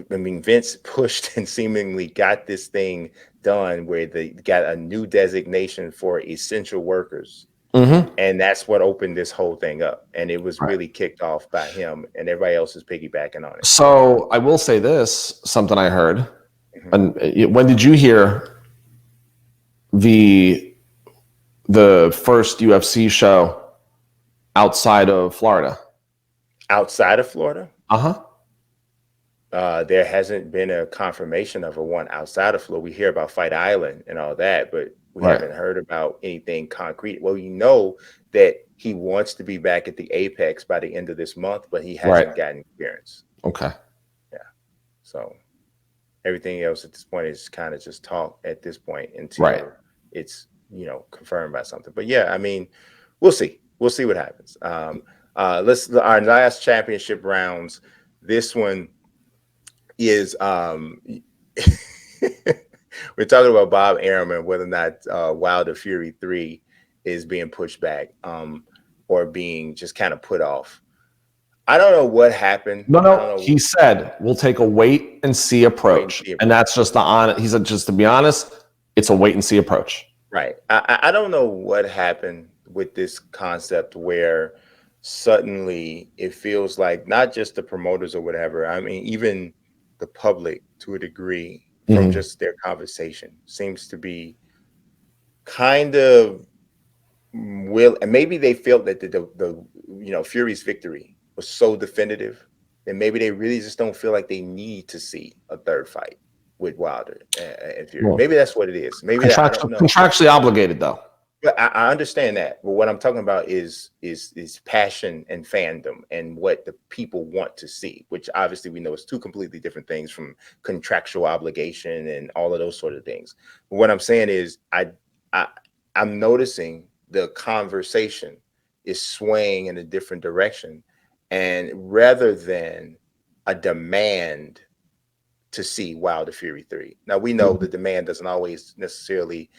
I mean, Vince pushed and seemingly got this thing done where they got a new designation for essential workers. And that's what opened this whole thing up. And it was really kicked off by him, and everybody else is piggybacking on it. So I will say this, something I heard. And when did you hear the first UFC show outside of Florida? Outside of Florida? Uh-huh. There hasn't been a confirmation of a one outside of Florida. We hear about Fight Island and all that, but we haven't heard about anything concrete. Well, you know that he wants to be back at the Apex by the end of this month, but he hasn't gotten clearance. Okay. Yeah. So everything else at this point is kind of just talk at this point until it's, confirmed by something. But yeah, I mean, we'll see. We'll see what happens. Our last championship rounds. This one is we're talking about Bob Arum and whether or not Wilder Fury 3 is being pushed back or being just kind of put off. I don't know what happened. No. He said we'll take a wait and see approach, and that's just he said, just to be honest, it's a wait and see approach. Right. I don't know what happened with this concept where suddenly it feels like not just the promoters or whatever. I mean, even the public to a degree from just their conversation seems to be kind of and maybe they felt that the Fury's victory was so definitive that maybe they really just don't feel like they need to see a third fight with Wilder and Fury. Maybe that's what it is. Maybe I don't know. Contractually obligated though. But I understand that. But what I'm talking about is passion and fandom and what the people want to see, which obviously we know is two completely different things from contractual obligation and all of those sort of things. But what I'm saying is I'm noticing the conversation is swaying in a different direction. And rather than a demand to see Wilder Fury 3. Now we know the demand doesn't always necessarily,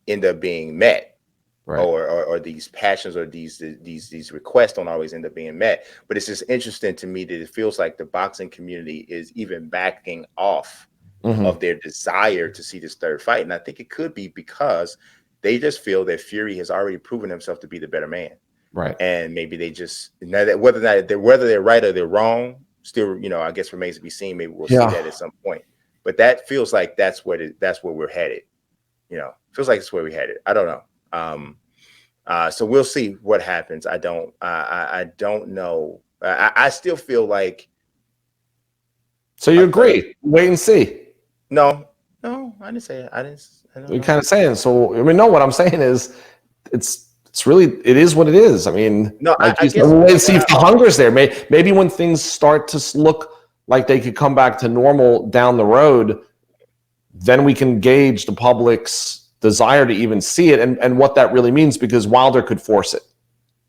end up being met, or these passions or these requests don't always end up being met. But it's just interesting to me that it feels like the boxing community is even backing off of their desire to see this third fight. And I think it could be because they just feel that Fury has already proven himself to be the better man. Right. And maybe they just whether they're right or they're wrong, still, I guess remains to be seen. Maybe we'll see that at some point. But that feels like that's where we're headed. Feels like it's where we headed. I don't know. So we'll see what happens. I don't know. I still feel like. So you agree? Wait and see. No, I didn't say it. I didn't. You're kind of saying. So I mean, no. What I'm saying is, it's really, it is what it is. I mean, no. I guess we'll wait and see if the hunger's there. Maybe when things start to look like they could come back to normal down the road, then we can gauge the public's desire to even see it and what that really means, because Wilder could force it.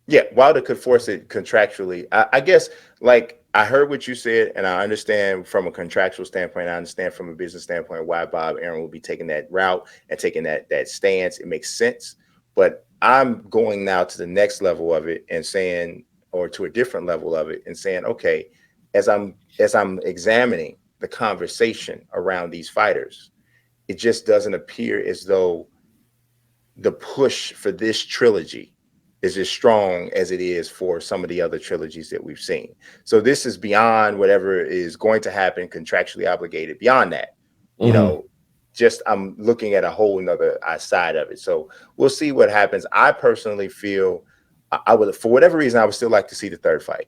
Yeah, Wilder could force it contractually. I guess, like, I heard what you said, and I understand from a contractual standpoint. I understand from a business standpoint why Bob Arum will be taking that route and taking that stance. It makes sense. But I'm going now to the next level of it and saying, or to a different level of it and saying, okay, as I'm examining the conversation around these fighters, it just doesn't appear as though the push for this trilogy is as strong as it is for some of the other trilogies that we've seen. So this is beyond whatever is going to happen, contractually obligated. Beyond that, you know, just I'm looking at a whole nother side of it. So we'll see what happens. I personally feel I would, for whatever reason, I would still like to see the third fight.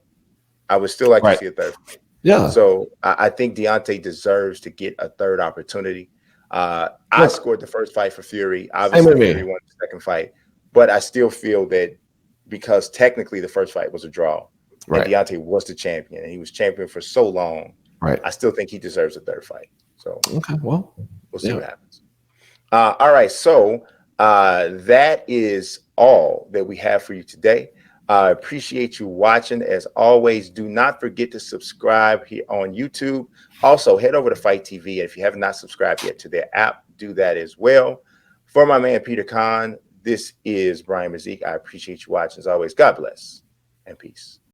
I would still like to see a third fight. Yeah. So I think Deontay deserves to get a third opportunity. I scored the first fight for Fury. Obviously, Fury won the second fight, but I still feel that because technically the first fight was a draw, and Deontay was the champion, and he was champion for so long. I still think he deserves a third fight. So well, we'll see what happens. All right, so that is all that we have for you today. I appreciate you watching. As always, do not forget to subscribe here on YouTube. Also, head over to Fight TV. And if you have not subscribed yet to their app, do that as well. For my man, Peter Kahn, this is Brian Mazique. I appreciate you watching. As always, God bless and peace.